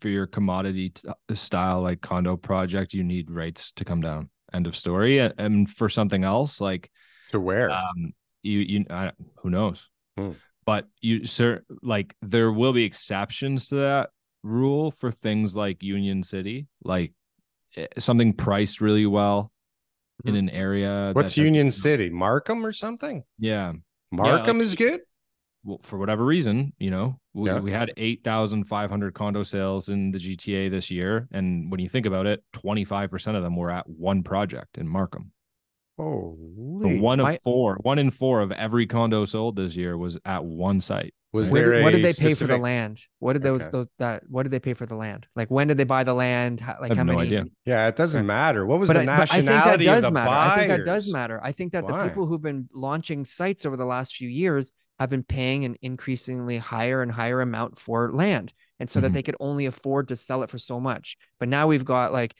your commodity style like condo project, you need rates to come down. End of story. And for something else, like To where? Who knows? But like there will be exceptions to that rule for things like Union City, like something priced really well in an area. What's Union City? Markham or something? Yeah. Markham is good. Well, for whatever reason, we had 8,500 condo sales in the GTA this year. And when you think about it, 25% of them were at one project in Markham. Holy. So one in four of every condo sold this year was at one site. Was What there what a did they pay for the specific- land? What did what did they pay for the land? Like, when did they buy the land? Like, I have how no many? idea. Yeah, it doesn't matter. What was But the I think that nationality of does the matter. buyers? I think that does matter. I think that Why? the people who've been launching sites over the last few years have been paying an increasingly higher and higher amount for land, and so that they could only afford to sell it for so much. But now we've got like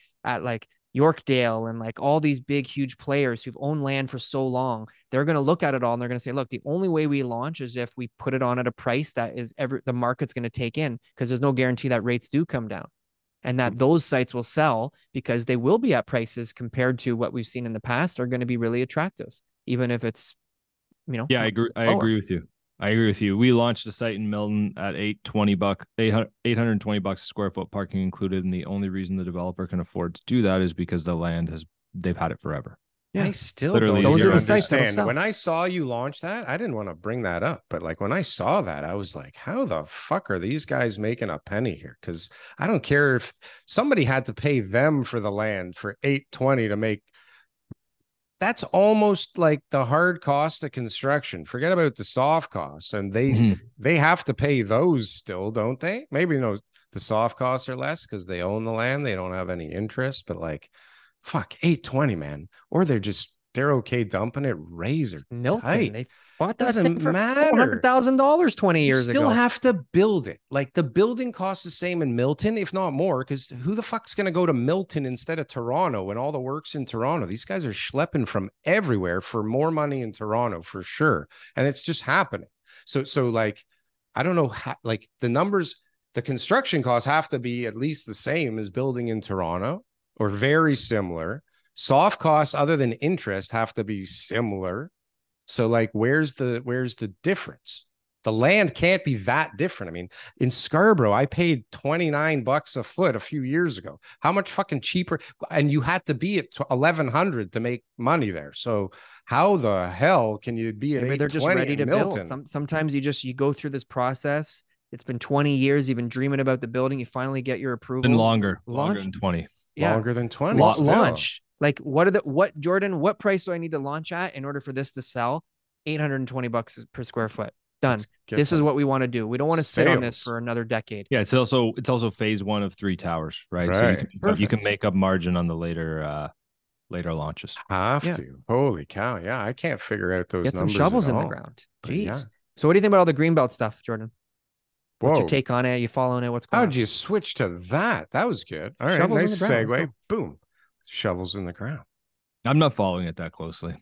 Yorkdale and like all these big, huge players who've owned land for so long. They're going to look at it all and they're going to say, look, the only way we launch is if we put it on at a price that is the market's going to take in, because there's no guarantee that rates do come down, and that those sites will sell because they will be at prices compared to what we've seen in the past are going to be really attractive, even if it's, Yeah, I agree with you. I agree with you. We launched a site in Milton at $820 a square foot, parking included. And the only reason the developer can afford to do that is because the land they've had it forever. Yeah. I still Literally, don't those even are the sites that'll understand. sell. When I saw you launch that, I didn't want to bring that up, but like when I saw that, I was like, how the fuck are these guys making a penny here? Because I don't care if somebody had to pay them for the land for $820 to make. That's almost like the hard cost of construction. Forget about the soft costs, and they have to pay those still, don't they? Maybe the soft costs are less because they own the land, they don't have any interest. But like, fuck, $820, man. Or they're okay dumping it razor Milton, tight. they bought that Doesn't thing for matter. $400,000 20 You years still ago. have to build it. Like the building costs the same in Milton, if not more, because who the fuck's going to go to Milton instead of Toronto when all the work's in Toronto? These guys are schlepping from everywhere for more money in Toronto for sure. And it's just happening. So like, I don't know how, like the numbers, the construction costs have to be at least the same as building in Toronto or very similar. Soft costs other than interest have to be similar. So like, where's the difference? The land can't be that different. I mean, in Scarborough, I paid $29 a foot a few years ago. How much fucking cheaper? And you had to be at 1,100 to make money there. So how the hell can you be at Maybe they're just ready to Milton? build. Sometimes you go through this process. It's been 20 years. You've been dreaming about the building. You finally get your approval. Been longer than 20. Longer than 20. Launch. Like, Jordan, what price do I need to launch at in order for this to sell? $820 per square foot. Done. This is what we want to do. We don't want to sit on this for another decade. Yeah, it's also phase one of 3 towers, right? So you can make up margin on the later launches. To. Holy cow. Yeah, I can't figure out those Get numbers. some shovels in the ground. Jeez. Yeah. So what do you think about all the Greenbelt stuff, Jordan? What's your take on it? Are you following it? What's going on? How'd you switch to that? That was good. All right, Shovels nice in the ground. segue. Boom. Shovels in the ground. I'm not following it that closely.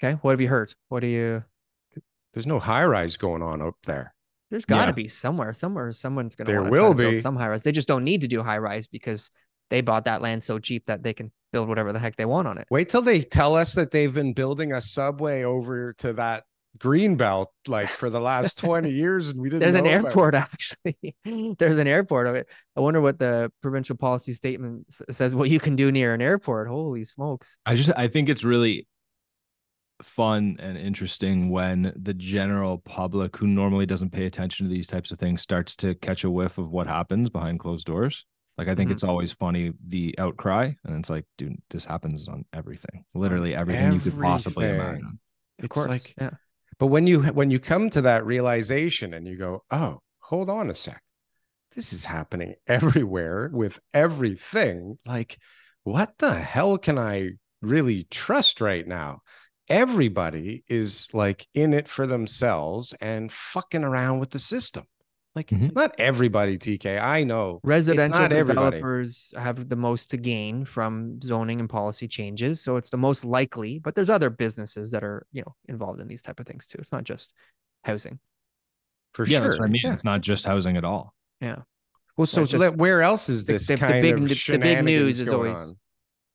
Okay. What have you heard? There's no high rise going on up there. There's got to be somewhere. Someone's going to there will be some high rise. They just don't need to do high rise because they bought that land so cheap that they can build whatever the heck they want on it. Wait till they tell us that they've been building a subway over to that Greenbelt like for the last 20 years and we didn't There's know an about airport it. actually. There's an airport of it. I wonder what the provincial policy statement says what you can do near an airport. Holy smokes. I think it's really fun and interesting when the general public who normally doesn't pay attention to these types of things starts to catch a whiff of what happens behind closed doors. Like, I think it's always funny, the outcry, and it's like, dude, this happens on everything, literally everything you could possibly imagine. Of It's course. like, yeah. but when you come to that realization and you go, oh, hold on a sec, this is happening everywhere with everything. Like, what the hell can I really trust right now? Everybody is like in it for themselves and fucking around with the system. Like, not everybody, TK. I know Residential it's not developers have the most to gain from zoning and policy changes. So it's the most likely, but there's other businesses that are, involved in these type of things too. It's not just housing. for Yeah, sure. that's what I mean. Yeah. It's not just housing at all. Yeah. Well, so where else is this the kind big, of the big news is going always on?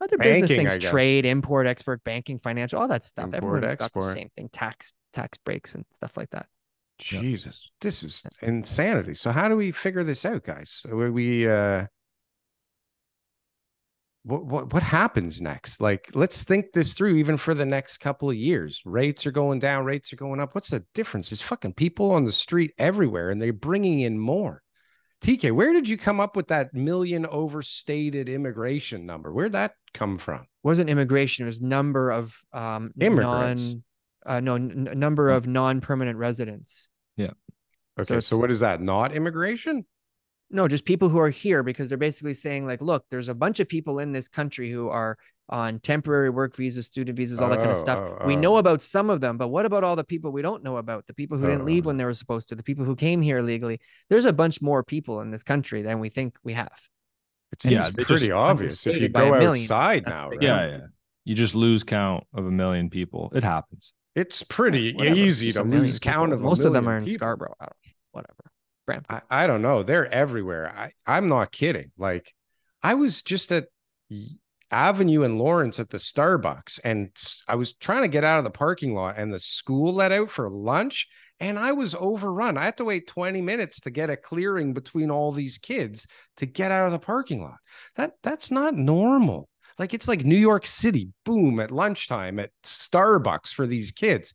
other Banking, business I things, guess. trade, import, export, banking, financial, all that stuff. Import, Everyone's got the export. same thing, tax breaks and stuff like that. Jesus, this is insanity. So how do we figure this out, guys? What happens next? Like, let's think this through even for the next couple of years. Rates are going down, rates are going up. What's the difference? There's fucking people on the street everywhere and they're bringing in more. TK, where did you come up with that million overstated immigration number? Where'd that come from? Wasn't immigration, it was number of Immigrants. number of non-permanent residents. Yeah. Okay, so what is that? Not immigration? No, just people who are here, because they're basically saying like, look, there's a bunch of people in this country who are on temporary work visas, student visas, all that kind of stuff. We know about some of them, but what about all the people we don't know about? The people who didn't leave when they were supposed to, the people who came here illegally. There's a bunch more people in this country than we think we have. It's pretty obvious if you go outside now, right? Yeah. You just lose count of a million people. It happens. It's pretty easy to lose count of a million. Most of them are in people. Scarborough. Whatever. I don't know. They're everywhere. I'm not kidding. Like, I was just at Avenue and Lawrence at the Starbucks, and I was trying to get out of the parking lot, and the school let out for lunch, and I was overrun. I had to wait 20 minutes to get a clearing between all these kids to get out of the parking lot. That's not normal. Like, it's like New York City, boom, at lunchtime at Starbucks for these kids.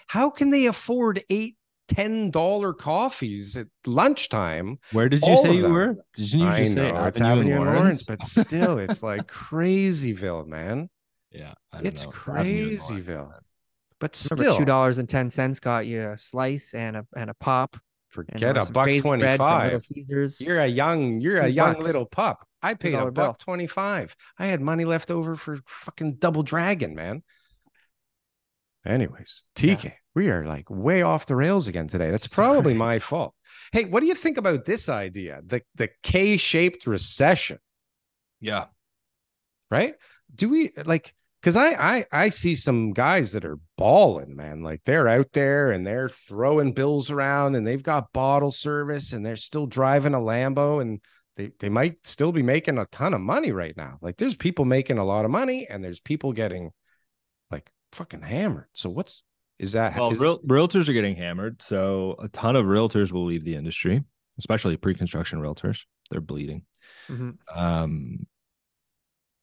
How can they afford $8-10 coffees at lunchtime? Where did you say you were? Didn't you just say it's Avenue and Lawrence, but still, it's like Crazyville, man. Yeah, it's Crazyville. But remember, still, $2.10 got you a slice and a pop. Forget $1.25. You're a young little pup. I paid $1.25. I had money left over for fucking Double Dragon, man. Anyways, TK, we are like way off the rails again today. That's probably my fault. Hey, what do you think about this idea? The K-shaped recession. Yeah. Right? Do we like, because I see some guys that are balling, man. Like, they're out there and they're throwing bills around and they've got bottle service and they're still driving a Lambo and they might still be making a ton of money right now. Like, there's people making a lot of money and there's people getting like fucking hammered. So is that? Well, realtors are getting hammered. So a ton of realtors will leave the industry, especially pre-construction realtors. They're bleeding.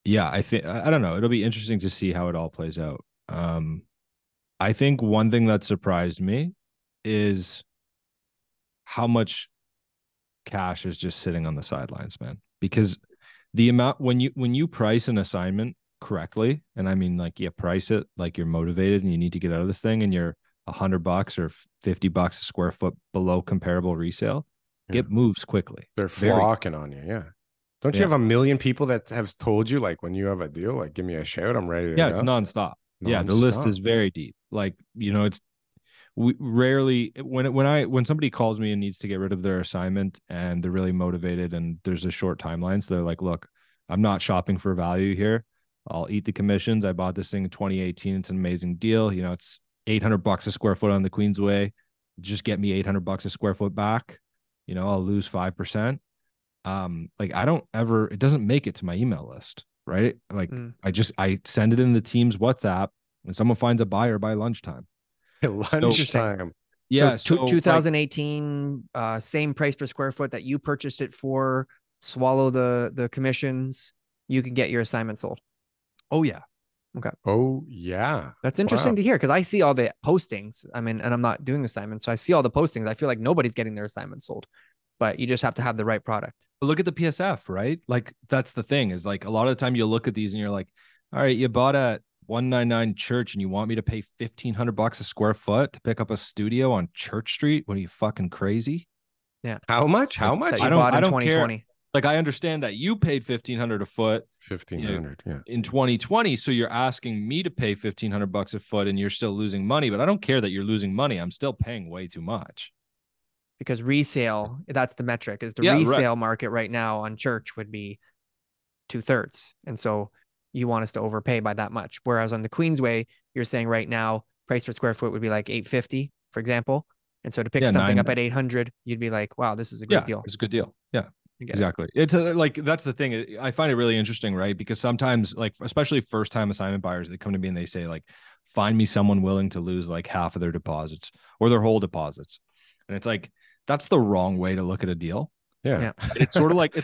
Yeah, I don't know. It'll be interesting to see how it all plays out. I think one thing that surprised me is how much cash is just sitting on the sidelines, man. Because the amount when you price an assignment correctly, and I mean, like, you price it like you're motivated and you need to get out of this thing, and you're $100 or $50 a square foot below comparable resale, it moves quickly. They're flocking on you, yeah. Don't you have a million people that have told you, like, when you have a deal, like, give me a shout, I'm ready to go? It's nonstop. Yeah, the list is very deep. Like, we rarely when somebody calls me and needs to get rid of their assignment and they're really motivated and there's a short timeline, so they're like, look, I'm not shopping for value here. I'll eat the commissions. I bought this thing in 2018. It's an amazing deal. It's $800 a square foot on the Queensway. Just get me $800 a square foot back. I'll lose 5%. Like, it doesn't make it to my email list, right? Like, I send it in the team's WhatsApp and someone finds a buyer by lunchtime. Lunchtime. Yeah. So, So 2018, same price per square foot that you purchased it for, swallow the commissions, you can get your assignment sold. oh yeah. Oh yeah. That's interesting Wow. to hear because I see all the postings. I mean, and I'm not doing assignments, so I see all the postings. I feel like nobody's getting their assignment sold, but you just have to have the right product. Look at the PSF, right? Like that's the thing is like a lot of the time you look at these and you're like, all right, you bought at 199 Church and you want me to pay $1,500 a square foot to pick up a studio on Church Street? What are you fucking crazy? Yeah. How much? How much? That you bought in 2020. Care. Like I understand that you paid $1,500 a foot. 1,500, yeah. In 2020, so you're asking me to pay $1,500 a foot, and you're still losing money. But I don't care that you're losing money. I'm still paying way too much. Because resale, that's the metric. Is the resale market right now on Church would be 2/3, and so you want us to overpay by that much. Whereas on the Queensway, you're saying right now price per square foot would be like $850, for example. And so to pick something up at 800, you'd be like, wow, this is a great deal. It's a good deal. Yeah. Exactly. It's like that's the thing. I find it really interesting, right? Because sometimes, like especially first-time assignment buyers, they come to me and they say, like, find me someone willing to lose like half of their deposits or their whole deposits. And it's like that's the wrong way to look at a deal. Yeah. It's sort of like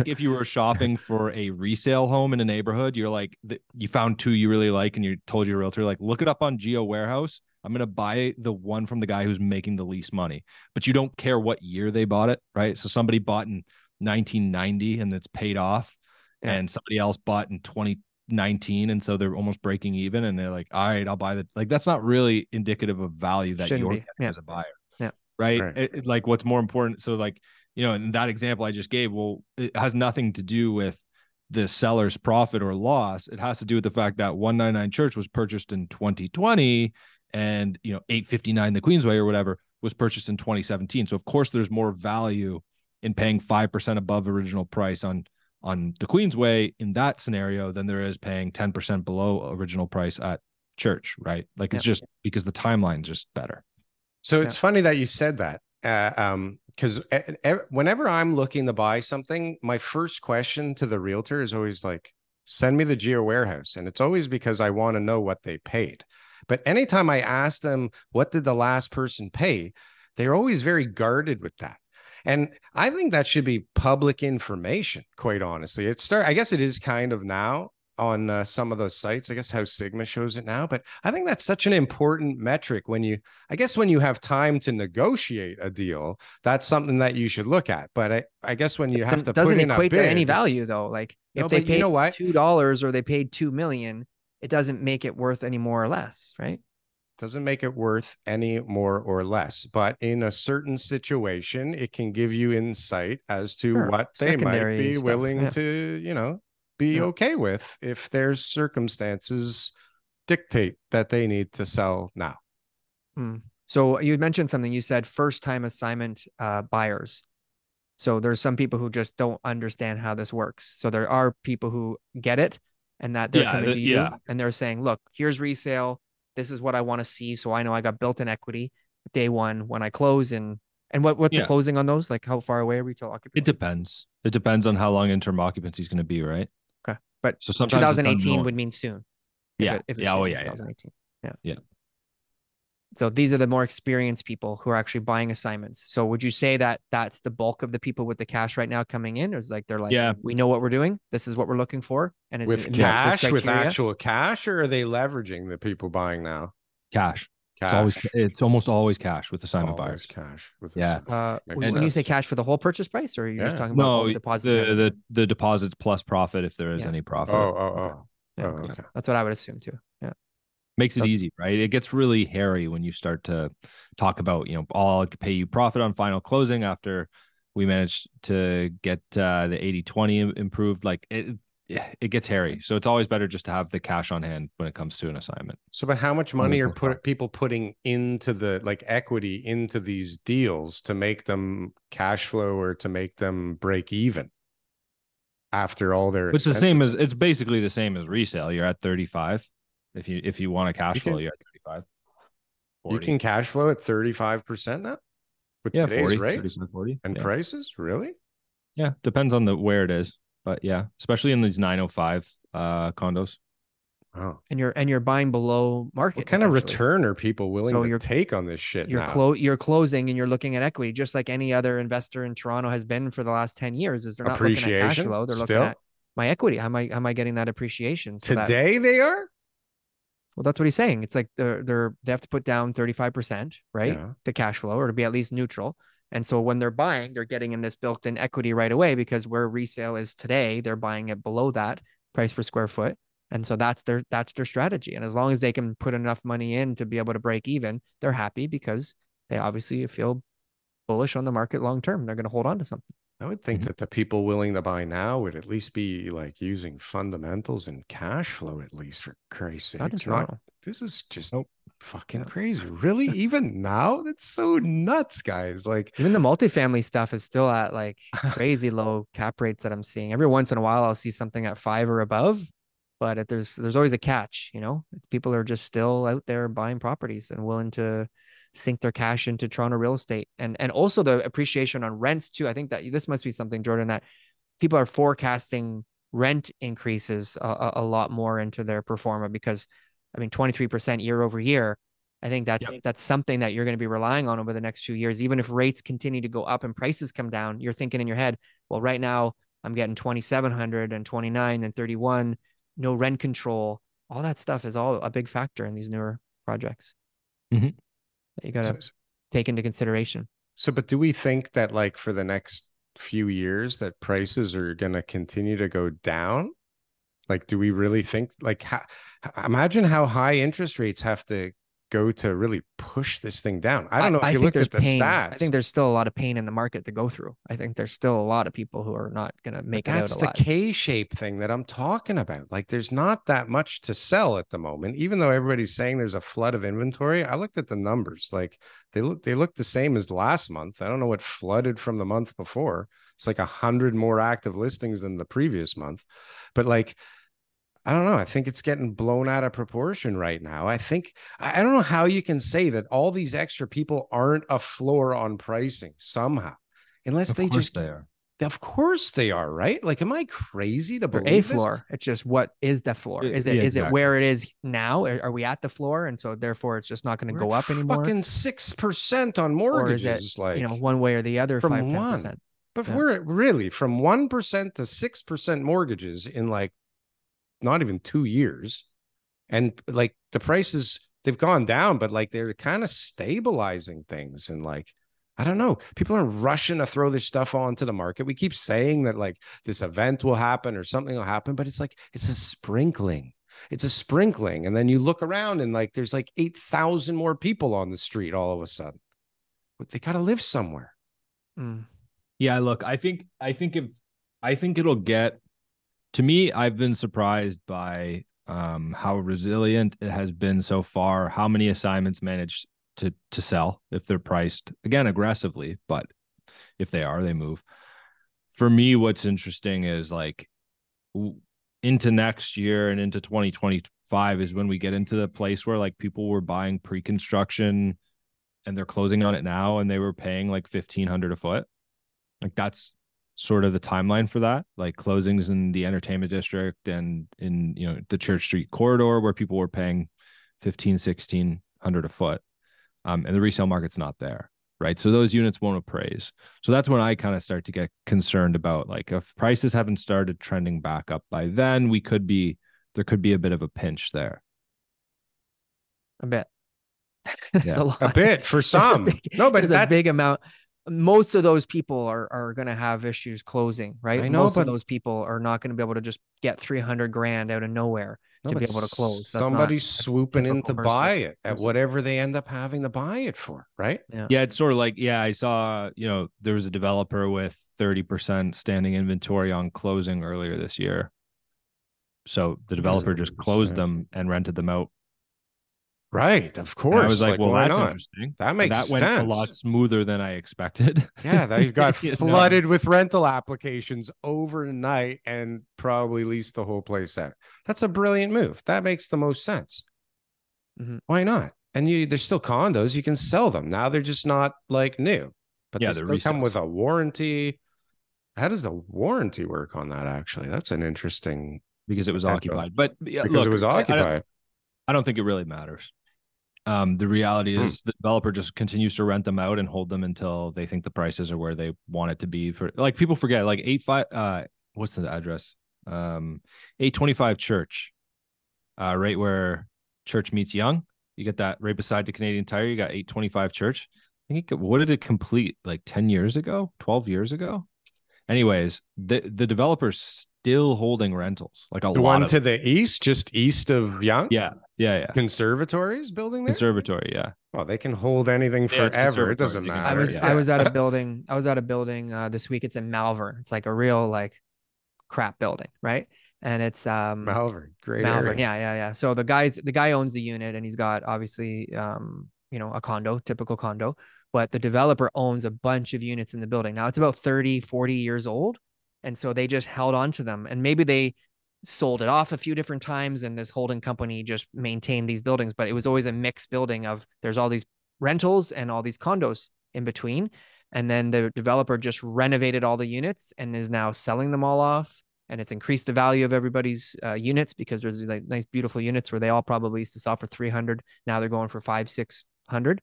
if you were shopping for a resale home in a neighborhood, you're like you found two you really like and you told your realtor, like, look it up on Geo Warehouse. I'm going to buy the one from the guy who's making the least money, but you don't care what year they bought it, right? So somebody bought in 1990 and it's paid off, and somebody else bought in 2019 and so they're almost breaking even, and they're like, all right, I'll buy like that's not really indicative of value that you're getting as a buyer. Right. Like what's more important, so like, you know, in that example I just gave, well, it has nothing to do with the seller's profit or loss. It has to do with the fact that 199 Church was purchased in 2020 and, you know, 859 the Queensway or whatever was purchased in 2017. So of course there's more value in paying 5% above original price on the Queensway in that scenario than there is paying 10% below original price at Church, right? Like it's just because the timeline's just better. So it's funny that you said that, because whenever I'm looking to buy something, my first question to the realtor is always like, send me the Geo Warehouse. And it's always because I want to know what they paid. But anytime I ask them, what did the last person pay? They're always very guarded with that. And I think that should be public information, quite honestly. I guess it is kind of now on some of those sites. I guess how Sigma shows it now. But I think that's such an important metric when you have time to negotiate a deal, that's something that you should look at. But I guess when you have to doesn't put in equate a bid, to any value though. Like if they paid $2 or they paid $2 million, it doesn't make it worth any more or less, right? Doesn't make it worth any more or less, but in a certain situation, it can give you insight as to what they might be willing to, you know, be okay with if their circumstances dictate that they need to sell now. So you mentioned something. You said first-time assignment buyers. So there's some people who just don't understand how this works. So there are people who get it and that they're coming to you and they're saying, look, here's resale. This is what I want to see. So I know I got built-in equity day one when I close. And what's the closing on those? Like how far away are retail occupancy? It depends. It depends on how long interim occupancy is going to be, right? Okay. But so sometimes 2018 would mean soon. If it's 2018. Yeah. So these are the more experienced people who are actually buying assignments. So would you say that that's the bulk of the people with the cash right now coming in? Or is like, they're like, we know what we're doing. This is what we're looking for. And with cash, with actual cash, or are they leveraging the people buying now? Cash. It's almost always cash with assignment buyers. Cash with when you say cash for the whole purchase price, or are you just talking about all the deposits? The deposits plus profit if there is any profit. Okay. That's what I would assume too. Yeah. Makes it easy, right? It gets really hairy when you start to talk about, you know, I'll pay you profit on final closing after we managed to get the 80-20 improved. Like it gets hairy. So it's always better just to have the cash on hand when it comes to an assignment. So, but how much money are people putting into the equity into these deals to make them cash flow or to make them break even after all their expenses? It's basically the same as resale. You're at 35. If you want a cash flow, you're at 35. 40. You can cash flow at 35% now with today's 40, rates 40, and prices. Really? Yeah, depends on where it is, but yeah, especially in these 905 condos. Oh. and you're buying below market. What kind of essentially. return are people willing So to you're- take on this shit now? You're closing and you're looking at equity, just like any other investor in Toronto has been for the last 10 years. Is they're not looking at cash Appreciation flow, they're looking still? at my equity. Am I getting that appreciation? So that, Today they are? well, that's what he's saying. It's like they have to put down 35%, right? Yeah. The cash flow, or to be at least neutral. And so when they're buying, they're getting in this built-in equity right away, because where resale is today, they're buying it below that price per square foot. And so that's their strategy. And as long as they can put enough money in to be able to break even, they're happy, because they obviously feel bullish on the market long term. They're going to hold on to something. I would think that the people willing to buy now would at least be like using fundamentals and cash flow, at least, for Christ's sake. Not in Toronto. This is just fucking crazy. Really? Even now? That's so nuts, guys. Like, Even the multifamily stuff is still at like crazy low cap rates that I'm seeing. Every once in a while, I'll see something at 5 or above, but there's always a catch. People are just still out there buying properties and willing to sink their cash into Toronto real estate, and also the appreciation on rents too. I think that this must be something, Jordon, that people are forecasting rent increases a lot more into their pro forma, because 23% year over year. I think that's something that you're going to be relying on over the next few years. Even if rates continue to go up and prices come down, you're thinking in your head, well, right now I'm getting 2,700 and 29 and 31, no rent control. All that stuff is all a big factor in these newer projects. Mm-hmm. That you got to take into consideration. So, but do we think that like for the next few years that prices are going to continue to go down? Like, do we really think, like, imagine how high interest rates have to go to really push this thing down? I don't know if you looked at the stats. I think there's still a lot of pain in the market to go through. I think there's still a lot of people who are not going to make it out alive. That's the K-shape thing that I'm talking about. Like, there's not that much to sell at the moment, even though everybody's saying there's a flood of inventory. I looked at the numbers. Like, they look the same as last month. I don't know what flooded from the month before. It's like 100 more active listings than the previous month. But like, I don't know. I think it's getting blown out of proportion right now. I don't know how you can say that all these extra people aren't a floor on pricing somehow, unless they are. Of course they are, right? Like, am I crazy to believe a floor? It's just, what is the floor? Is it where it is now? Are we at the floor, and so therefore it's just not going to go up anymore? Fucking 6% on mortgages, or is it, like one way or the other, from 5-10%. But we're really from 1% to 6% mortgages in like not even 2 years, and like the prices, they've gone down, but like they're kind of stabilizing things. And like, I don't know, people are rushing to throw this stuff onto the market. We keep saying that like this event will happen or something will happen, but it's like it's a sprinkling, and then you look around and like there's like 8,000 more people on the street all of a sudden. But they got to live somewhere. Yeah, look, I think it'll get. To me, I've been surprised by how resilient it has been so far, how many assignments managed to sell if they're priced, again, aggressively, but if they are, they move. For me, what's interesting is like into next year and into 2025 is when we get into the place where like people were buying pre-construction and they're closing on it now and they were paying like $1,500 a foot. Like, that's sort of the timeline for that, like closings in the entertainment district and in the Church Street corridor where people were paying $1,500-$1,600 a foot, and the resale market's not there, right? So those units won't appraise. So that's when I kind of start to get concerned about, like, if prices haven't started trending back up by then, there could be a bit of a pinch there. A bit. There's a lot. A bit for some. But it's a big amount. Most of those people are going to have issues closing, right? I know, most of those people are not going to be able to just get $300,000 out of nowhere to be able to close. Somebody's swooping in to buy it at whatever they end up having to buy it for, right? Yeah, it's sort of like, I saw, there was a developer with 30% standing inventory on closing earlier this year. So the developer just closed them and rented them out. Right, of course. And I was like, well, that's not? Interesting. That makes sense. Went a lot smoother than I expected. Yeah, they got flooded with rental applications overnight and probably leased the whole place out. That's a brilliant move. That makes the most sense. Why not? And there's still condos. You can sell them. Now they're just not like new. But they still come with a warranty. How does the warranty work on that, actually? That's an interesting because it was Potentially. occupied. But yeah, Because look, it was occupied. I don't think it really matters. The reality is the developer just continues to rent them out and hold them until they think the prices are where they want it to be. For like, people forget, like 85 what's the address? 825 Church, right where Church meets Young. You get that right beside the Canadian Tire. You got 825 Church. I think what did it complete like 10 years ago, 12 years ago? Anyways, the developer's still holding rentals, like a The lot one of to the east, just east of Young. yeah. Conservatories building there. Conservatory, yeah. Well, they can hold anything Yeah, it's forever. It conservatory. doesn't You can- matter. I was at a building. I was at a building this week. It's in Malvern. It's like a real like crap building, right? And it's Malvern, great Malvern. area. Yeah. So the guy owns the unit, and he's got obviously a condo, typical condo, but the developer owns a bunch of units in the building. Now it's about 30, 40 years old. And so they just held on to them, and maybe they sold it off a few different times, and this holding company just maintained these buildings, but it was always a mixed building of there's all these rentals and all these condos in between. And then the developer just renovated all the units and is now selling them all off. And it's increased the value of everybody's units, because there's like nice, beautiful units where they all probably used to sell for 300. Now they're going for 500, 600.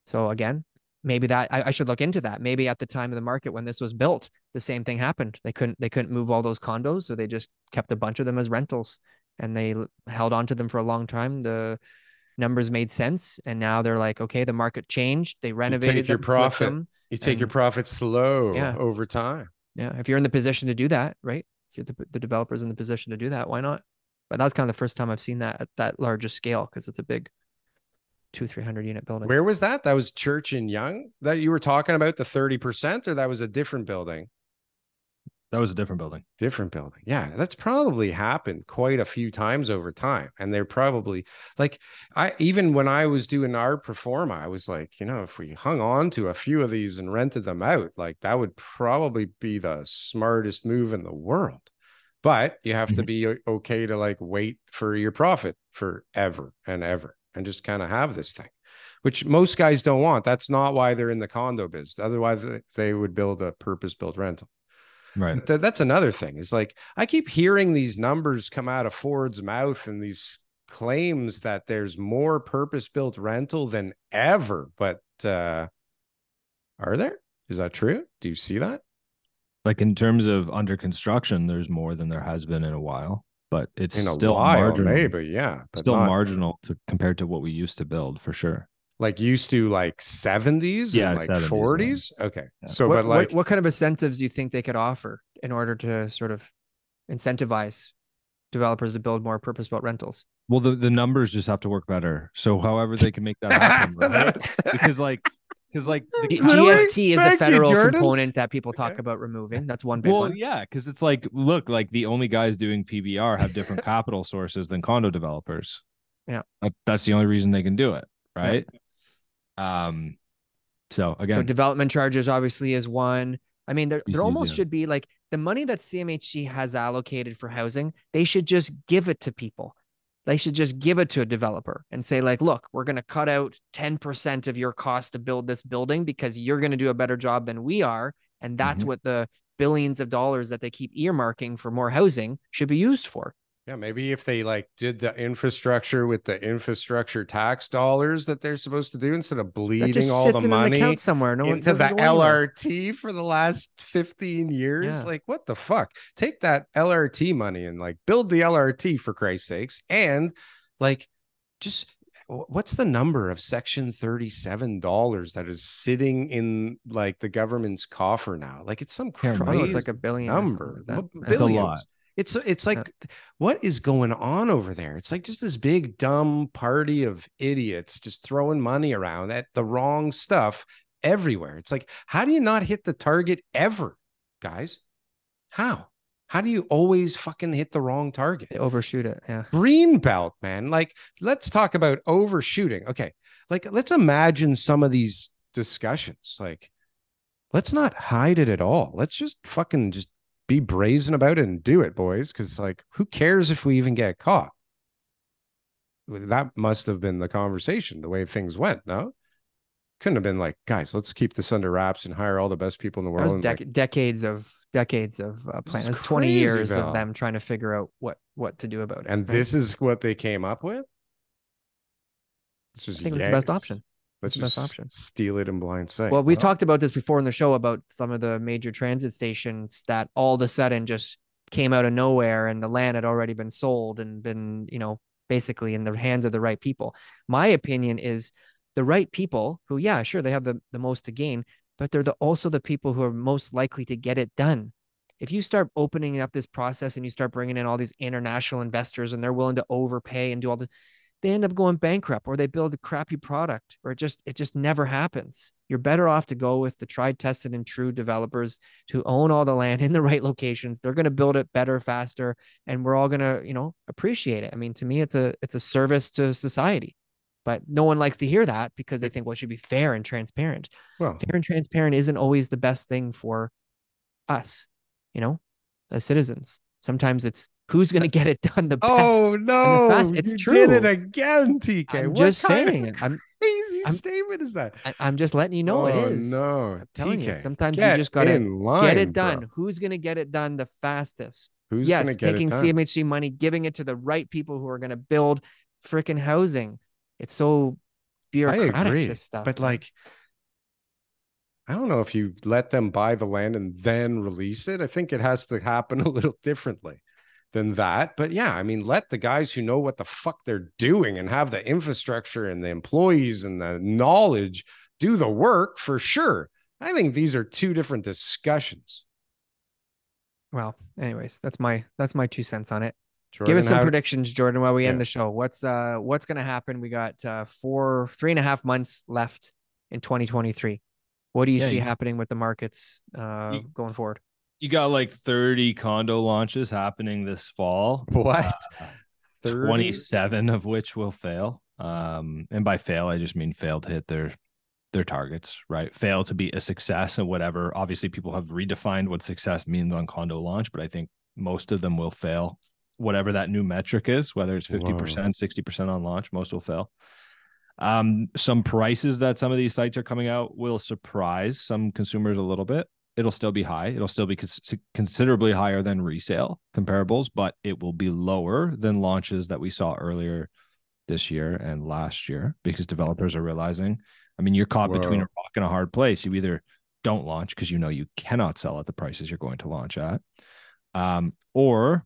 So again, maybe that I should look into that. Maybe at the time of the market when this was built, the same thing happened. They couldn't move all those condos, so they just kept a bunch of them as rentals, and they held on to them for a long time. The numbers made sense, and now they're like, okay, the market changed. They renovated You take your them, flipped profit. them, You take your profit slow over time. Yeah, if you're in the position to do that, right? If you're the developer's in the position to do that, why not? But that was kind of the first time I've seen that at that larger scale, because it's a big 200-300 unit building. Where was that? That was Church in Young that you were talking about, the 30%, or that was a different building? That was a different building. Different building. Yeah, that's probably happened quite a few times over time. And they're probably like, even when I was doing our performa, I was like, if we hung on to a few of these and rented them out, like that would probably be the smartest move in the world. But you have to be okay to like wait for your profit forever and ever and just kind of have this thing, which most guys don't want. That's not why they're in the condo biz. Otherwise, they would build a purpose-built rental. Right. But that's another thing. Is like, I keep hearing these numbers come out of Ford's mouth and these claims that there's more purpose-built rental than ever. But are there? Is that true? Do you see that? Like in terms of under construction, there's more than there has been in a while, but it's In a still while, marginal. maybe, yeah. But still not, marginal compared to what we used to build, for sure. like used to like 70s and like 70s, 40s. Yeah. Okay. Yeah. So, but like, what kind of incentives do you think they could offer in order to sort of incentivize developers to build more purpose-built rentals? Well, the numbers just have to work better. So however they can make that happen, right? Because the GST is a Thank you, federal Jordon. component that people talk about removing. That's one big one. Yeah, because it's like, look, like the only guys doing PBR have different capital sources than condo developers. Yeah, that's the only reason they can do it, right? Yeah. So again, development charges obviously is one. I mean, there almost should be like the money that CMHC has allocated for housing. They should just give it to people. They should just give it to a developer and say, like, look, we're going to cut out 10% of your cost to build this building because you're going to do a better job than we are. And that's what the billions of dollars that they keep earmarking for more housing should be used for. yeah, maybe if they like did the infrastructure with the infrastructure tax dollars that they're supposed to do, instead of bleeding all the money account somewhere into the LRT for the last 15 years. Yeah. Like, what the fuck? Take that LRT money and like build the LRT, for Christ's sakes. And like, just what's the number of Section 37 dollars that is sitting in like the government's coffer now? Like, it's some crazy it's like $1 billion number. like That's a lot. It's like, what is going on over there? It's like just this big dumb party of idiots just throwing money around at the wrong stuff everywhere. It's like, how do you not hit the target ever, guys? How do you always fucking hit the wrong target? They overshoot it. Yeah. Green belt, man. Like, let's talk about overshooting. Okay. Like, let's imagine some of these discussions. Like, let's not hide it at all. Let's just fucking just be brazen about it and do it, boys. Because like, who cares if we even get caught? That must have been the conversation, the way things went, no? Couldn't have been like, guys, let's keep this under wraps and hire all the best people in the That world. was And like, decades of plan. It was 20 crazy, years Val. of them trying to figure out what to do about it. and right? this is what they came up with. It's I just think it was the best yanks. option. Let's the best just option. steal it in blind sight. Well, we talked about this before in the show about some of the major transit stations that all of a sudden just came out of nowhere and the land had already been sold and been, basically in the hands of the right people. My opinion is the right people who, yeah, sure, they have the most to gain, but they're also the people who are most likely to get it done. If you start opening up this process and you start bringing in all these international investors and they're willing to overpay and do all the, they end up going bankrupt or they build a crappy product or it just never happens. You're better off to go with the tried, tested, and true developers who own all the land in the right locations. They're going to build it better, faster, and we're all going to, appreciate it. I mean, to me, it's a service to society, but no one likes to hear that because they think, well, it should be fair and transparent. Well, fair and transparent isn't always the best thing for us, as citizens. Sometimes it's who's going to get it done the best. oh no, It's you true. did it again, TK. I'm What just kind saying. of crazy statement is that? I'm just letting you know it is. No, I'm telling you, TK, sometimes you get just gotta in line, get it done. bro. Who's gonna get it done the fastest? Who's Yes, gonna get taking it done? CMHC money, giving it to the right people who are gonna build freaking housing. It's so bureaucratic. I agree, This stuff, but man. like, I don't know if you let them buy the land and then release it. I think it has to happen a little differently than that. But yeah, I mean, let the guys who know what the fuck they're doing and have the infrastructure and the employees and the knowledge do the work for sure. I think these are two different discussions. Well, anyways, that's my 2 cents on it. Jordon, Give us some predictions, Jordan, while we end Yeah. the show. What's going to happen? We got 3.5 months left in 2023. What do you see happening with the markets going forward? You got like 30 condo launches happening this fall. What? 27 of which will fail. And by fail, I just mean fail to hit their targets, right? Fail to be a success and whatever. Obviously, people have redefined what success means on condo launch, but I think most of them will fail. Whatever that new metric is, whether it's 50%, 60% on launch, most will fail. Some prices that some of these sites are coming out will surprise some consumers a little bit. It'll still be high. It'll still be considerably higher than resale comparables, but it will be lower than launches that we saw earlier this year and last year because developers are realizing, I mean, you're caught between a rock and a hard place. You either don't launch because you know you cannot sell at the prices you're going to launch at, or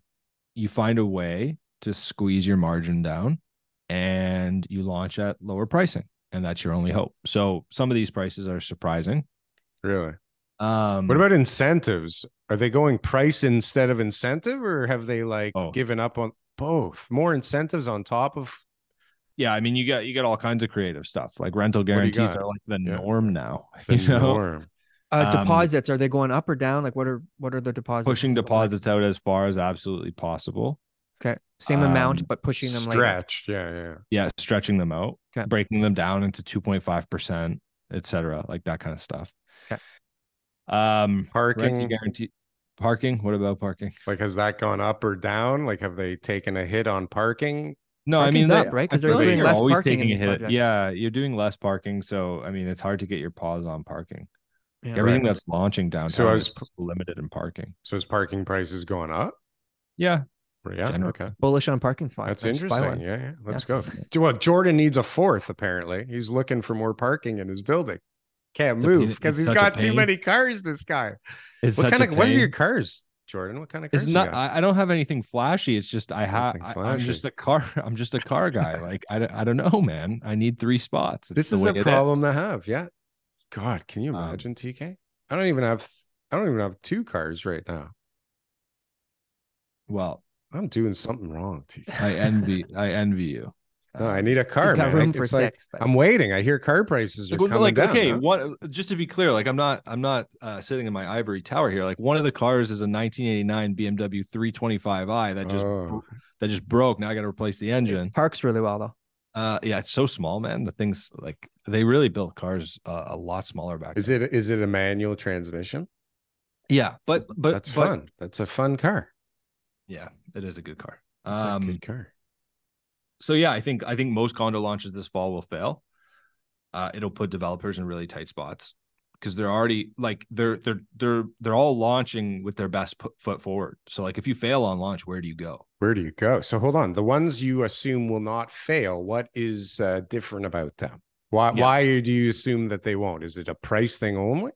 you find a way to squeeze your margin down and you launch at lower pricing. And that's your only hope. So some of these prices are surprising. Really? What about incentives? Are they going price instead of incentive, or have they given up on both? More incentives on top of? Yeah, I mean, you got all kinds of creative stuff. Like rental guarantees are like the norm now. The norm. Deposits, are they going up or down? Like what are the deposits? Pushing deposits out as far as absolutely possible. Okay. Same amount, but pushing them stretched. Yeah, stretching them out, okay. Breaking them down into 2.5%, etc. Like that kind of stuff. Okay. Parking guarantee. Parking. What about parking? Like, has that gone up or down? Like, have they taken a hit on parking? No, Parking's I mean, up, right? Because they're doing less always parking taking in a these hit. projects. Yeah, you're doing less parking, so I mean, it's hard to get your paws on parking. Yeah. Everything that's launching downtown So is limited in parking. So is parking prices going up? Yeah. Yeah. General. Okay. Bullish on parking spots. That's interesting. Yeah. Let's go. Yeah. Well, Jordon needs a fourth. Apparently, he's looking for more parking in his building. Can't move because he's got too many cars. This guy. What are your cars, Jordon? What kind of cars? It's not. I don't have anything flashy. It's just I'm just a car. I'm just a car guy. Like I don't know, man. I need 3 spots. This is a problem to have. Yeah. God, can you imagine, TK? I don't even have 2 cars right now. Well, I'm doing something wrong, TK. I envy you. No, I need a car. He's got man. room for 6. But I'm waiting. I hear car prices are coming down. Okay, just to be clear, like I'm not sitting in my ivory tower here. Like one of the cars is a 1989 BMW 325i that just broke. Now I got to replace the engine. It parks really well though. Yeah, it's so small, man. The things like they really built cars a lot smaller back then. Is it a manual transmission? Yeah, but that's fun. That's a fun car. Yeah, it is a good car. It's a good car. So yeah, I think most condo launches this fall will fail. it'll put developers in really tight spots because they're already like they're all launching with their best foot forward. So like if you fail on launch, where do you go? Where do you go? So hold on. The ones you assume will not fail, what is different about them? Why do you assume that they won't? Is it a price thing only?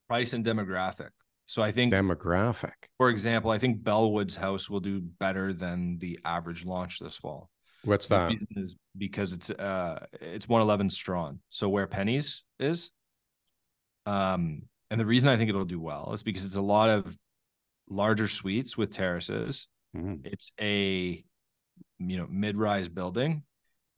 Price and demographic. So I think demographic. For example, I think Bellwood's house will do better than the average launch this fall. What's that? The reason is because it's 111 Strawn. So where Penny's is. And the reason I think it'll do well is because it's a lot of larger suites with terraces. Mm-hmm. It's a mid-rise building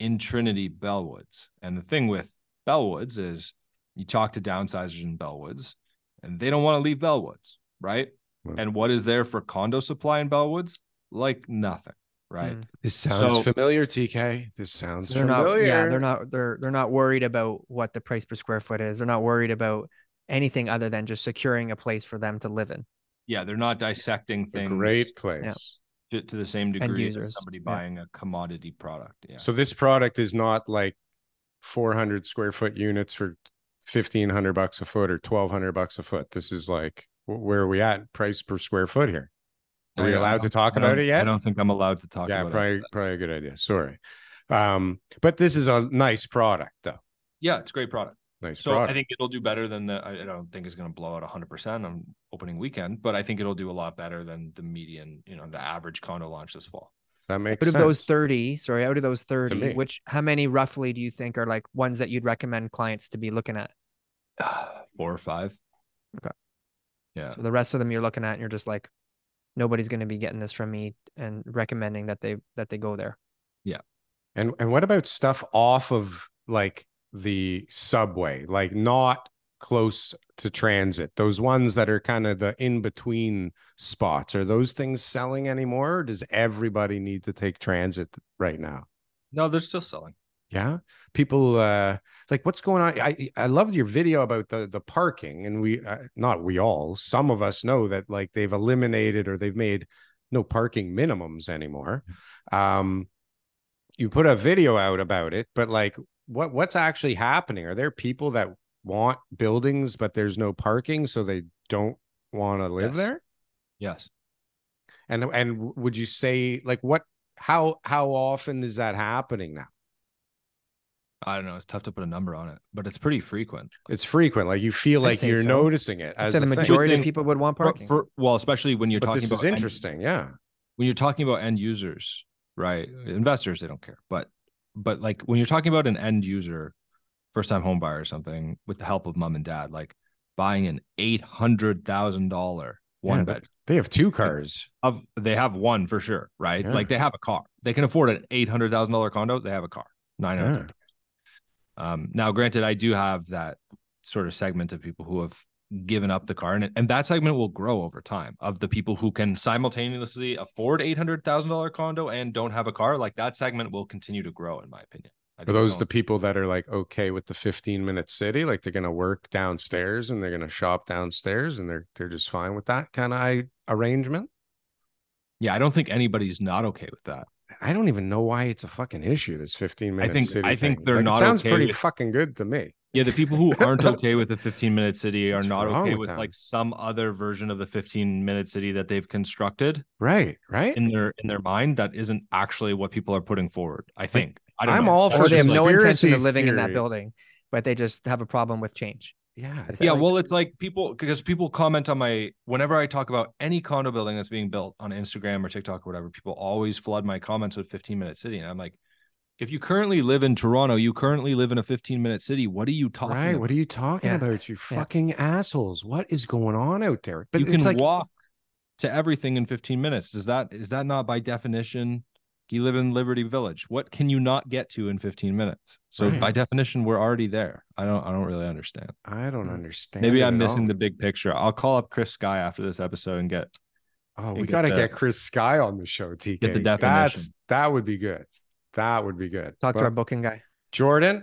in Trinity Bellwoods. And the thing with Bellwoods is you talk to downsizers in Bellwoods and they don't want to leave Bellwoods, right? Mm-hmm. And what is there for condo supply in Bellwoods? Like nothing, right? This sounds familiar, TK. This sounds familiar. They're not worried about what the price per square foot is. They're not worried about anything other than just securing a place for them to live in. Yeah, they're not dissecting things. A great place. To the same degree as somebody buying a commodity product. Yeah. So this product is not like 400 square foot units for $1,500 a foot or $1,200 a foot. This is like, where are we at price per square foot here? Are we allowed to talk about it yet? I don't think I'm allowed to talk about it. Yeah, probably a good idea. Sorry. But this is a nice product though. Yeah, it's a great product. Nice so product. I think it'll do better than I don't think it's going to blow out 100% on opening weekend, but I think it'll do a lot better than the median, the average condo launch this fall. That makes sense. Out of those 30, how many roughly do you think are like ones that you'd recommend clients to be looking at? 4 or 5. Okay. Yeah. So the rest of them you're looking at and you're just like, nobody's going to be getting this from me, and recommending that they go there. Yeah. And what about stuff off of like the subway, like not close to transit, those ones that are kind of the in-between spots? Are those things selling anymore, or does everybody need to take transit right now? No, they're still selling. Yeah. People like, what's going on? I loved your video about the parking, and some of us know that like they've eliminated or they've made no parking minimums anymore. You put a video out about it, but like what's actually happening? Are there people that want buildings but there's no parking, so they don't want to live there? Yes. And would you say like how often is that happening now? I don't know. It's tough to put a number on it, but it's pretty frequent. It's frequent. Like you feel like you're noticing it. I'd say the majority of people would want parking. Especially when you're talking about. This is interesting. Yeah. When you're talking about end users, right? Investors, they don't care. But like when you're talking about an end user, first time home buyer or something, with the help of mom and dad, like buying an $800,000 one bed. They have 2 cars. They have one for sure, right? Yeah. Like they have a car. They can afford an $800,000 condo. They have a car. 900. Now, granted, I do have that sort of segment of people who have given up the car, and that segment will grow over time, of the people who can simultaneously afford $800,000 condo and don't have a car. Like that segment will continue to grow, in my opinion. Are those the people that are like okay with the 15-minute city? Like they're going to work downstairs and they're going to shop downstairs and they're just fine with that kind of arrangement? Yeah, I don't think anybody's not okay with that. I don't even know why it's a fucking issue, this 15-minute city. I think they're not. It sounds pretty fucking good to me. Yeah, the people who aren't okay with the 15-minute city are not okay with like some other version of the 15-minute city that they've constructed. Right. In their mind, that isn't actually what people are putting forward. I think. I'm all for. Or they have no intention of living in that building, but they just have a problem with change. Yeah. Well, it's like people comment on whenever I talk about any condo building that's being built on Instagram or TikTok or whatever, people always flood my comments with 15-minute city. And I'm like, if you currently live in Toronto, you currently live in a 15-minute city. What are you talking about? What are you talking about? You fucking assholes. What is going on out there? But you can walk to everything in 15 minutes. Is that not by definition? You live in Liberty Village. What can you not get to in 15 minutes? So by definition, we're already there. I don't really understand. I don't understand. Maybe I'm missing the big picture. I'll call up Chris Sky after this episode and get. Oh, we got to get Chris Sky on the show, TK. Get the definition. That would be good. That would be good. Talk to our booking guy. Jordon,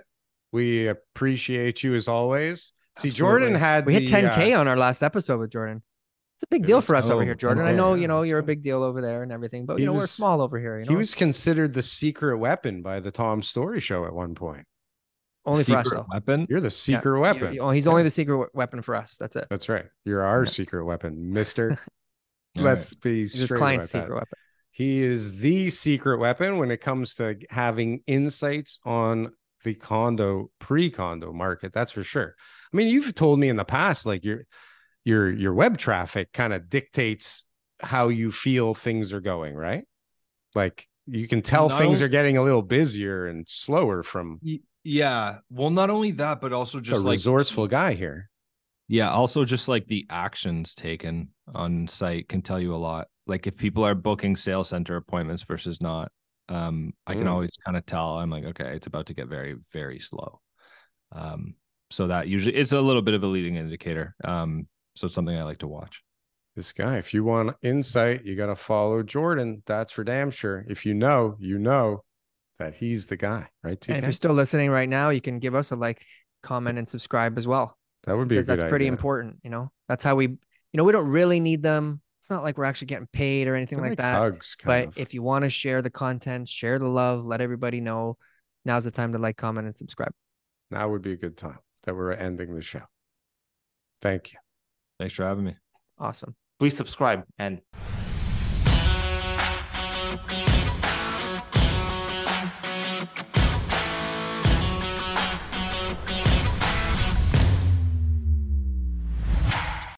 we appreciate you as always. Absolutely. See, Jordon we hit 10K on our last episode with Jordon. It's a big deal for us over here, Jordon. I know, you're a big deal over there and everything, but we're small over here. He was considered the secret weapon by the Tom Story Show at one point. Only for us, Secret though. weapon. You're the secret weapon. He's only the secret weapon for us. That's it. That's right. You're our secret weapon, mister. All Let's be He's his straight client's about secret that. weapon. He is the secret weapon when it comes to having insights on the pre-condo market. That's for sure. I mean, you've told me in the past, like your web traffic kind of dictates how you feel things are going, right? Like you can tell things are getting a little busier and slower from. Yeah. Well, not only that, but also just a resourceful guy here. Yeah. Also, just like the actions taken on site can tell you a lot. Like if people are booking sales center appointments versus not, I can always kind of tell. I'm like, okay, it's about to get very, very slow. So that usually it's a little bit of a leading indicator. So it's something I like to watch. This guy, if you want insight, you got to follow Jordon. That's for damn sure. If you know that he's the guy, right? TK? And if you're still listening right now, you can give us a like, comment, and subscribe as well. That would be because that's pretty idea. important. That's how we don't really need them. It's not like we're actually getting paid or anything like that. Hugs, but if you want to share the content, share the love, let everybody know, now's the time to like, comment, and subscribe. Now would be a good time that we're ending the show. Thank you. Thanks for having me. Awesome. Please subscribe and